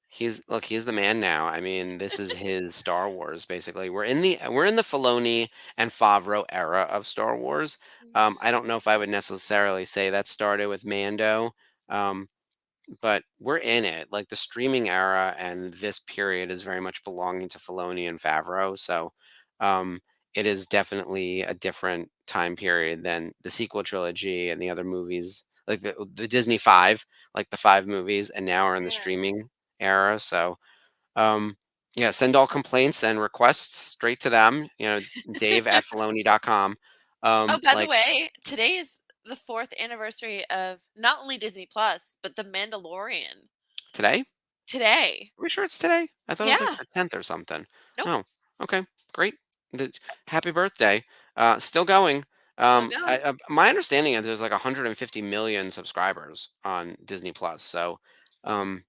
He's the man now. I mean, this is his Star Wars basically. We're in the Filoni and Favreau era of Star Wars. I don't know if I would necessarily say that started with Mando, um, but we're in it. Like the streaming era and this period is very much belonging to Filoni and Favreau. So um, it is definitely a different time period than the sequel trilogy and the other movies, like the Disney Five, like the five movies, and now are in the Yeah. streaming era. So um, yeah, send all complaints and requests straight to them. Dave at Filoni.com. Oh, by the Like way, today is the 4th anniversary of not only Disney Plus, but The Mandalorian. today. Today. Are we sure it's today? I thought it was like Yeah. the 10th or something. Nope. Oh, okay, great. Happy birthday. Still going. Still going. My understanding is there's like 150 million subscribers on Disney Plus. So, um,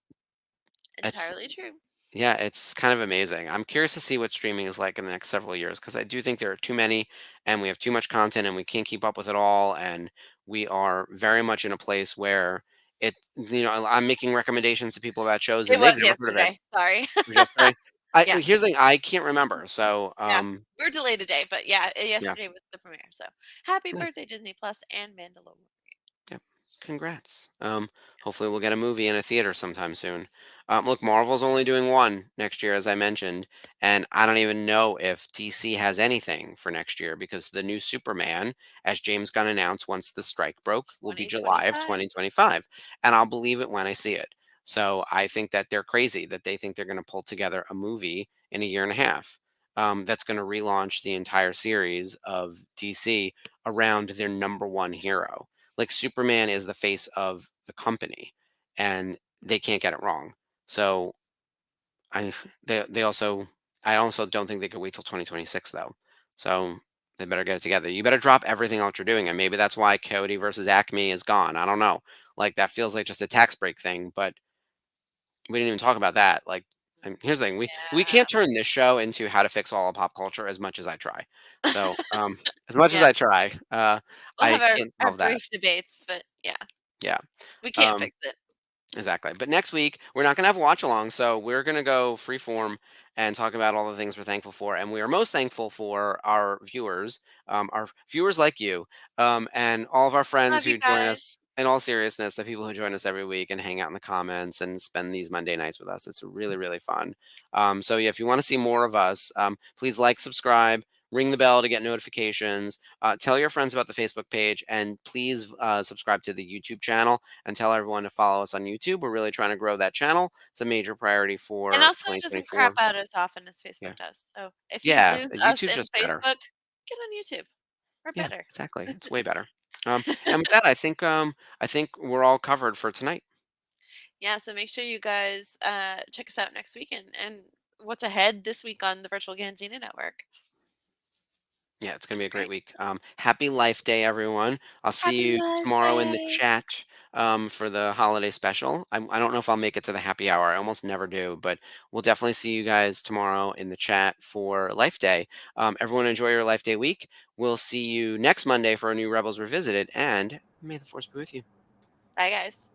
it's Entirely true. yeah, it's kind of amazing. I'm curious to see what streaming is like in the next several years because I do think there are too many and we have too much content and we can't keep up with it all. And we are very much in a place where I'm making recommendations to people about shows It and they've was never heard of it. yesterday. Sorry. Was yesterday? Yeah. Here's the thing, I can't remember. So, Yeah. We're delayed a day, but yeah, yeah, yesterday was the premiere. So happy nice. birthday, Disney Plus and Mandalorian. Yeah, congrats. Hopefully we'll get a movie in a theater sometime soon. Look, Marvel's only doing one next year, as I mentioned, and I don't even know if DC has anything for next year because the new Superman, as James Gunn announced once the strike broke, will be July of 2025. 2025, and I'll believe it when I see it. So I think that they're crazy that they think they're going to pull together a movie in a year and a half. That's going to relaunch the entire series of DC around their number one hero. Like Superman is the face of the company, and they can't get it wrong. So I they also I also don't think they could wait till 2026 though. So they better get it together. You better drop everything else you're doing, and maybe that's why Coyote versus Acme is gone. I don't know. Like that feels like just a tax break thing, but we didn't even talk about that. Like, and here's the thing: we Yeah. can't turn this show into how to fix all of pop culture as much as I try. So as much as Yeah. I try, We'll I have our, can't our solve that. brief debates, but yeah, Yeah. we can't Um, fix it. Exactly. But next week, we're not going to have a watch along. So we're going to go freeform and talk about all the things we're thankful for. And we are most thankful for our viewers like you, and all of our friends Love you who join guys. us in all seriousness, the people who join us every week and hang out in the comments and spend these Monday nights with us. It's really, really fun. So, yeah, if you want to see more of us, please like, subscribe. Ring the bell to get notifications. Tell your friends about the Facebook page, and please subscribe to the YouTube channel and tell everyone to follow us on YouTube. We're really trying to grow that channel. It's a major priority And for also, it doesn't crap 2024. out as often as Yeah. Facebook does. So if you Yeah. lose us YouTube's in just better. Facebook, get on YouTube. We're Yeah, better. exactly. It's way better. And with that, I think we're all covered for tonight. Yeah, so make sure you guys check us out next weekend and what's ahead this week on the Virtual Cantina Network. Yeah, it's gonna be a great Right. week. Happy Life Day, everyone. I'll see Happy you Life tomorrow in the Day. chat for the holiday special. I don't know if I'll make it to the happy hour. I almost never do, but we'll definitely see you guys tomorrow in the chat for Life Day. Everyone enjoy your Life Day week. We'll see you next Monday for a new Rebels Revisited, and may the force be with you. Bye, guys.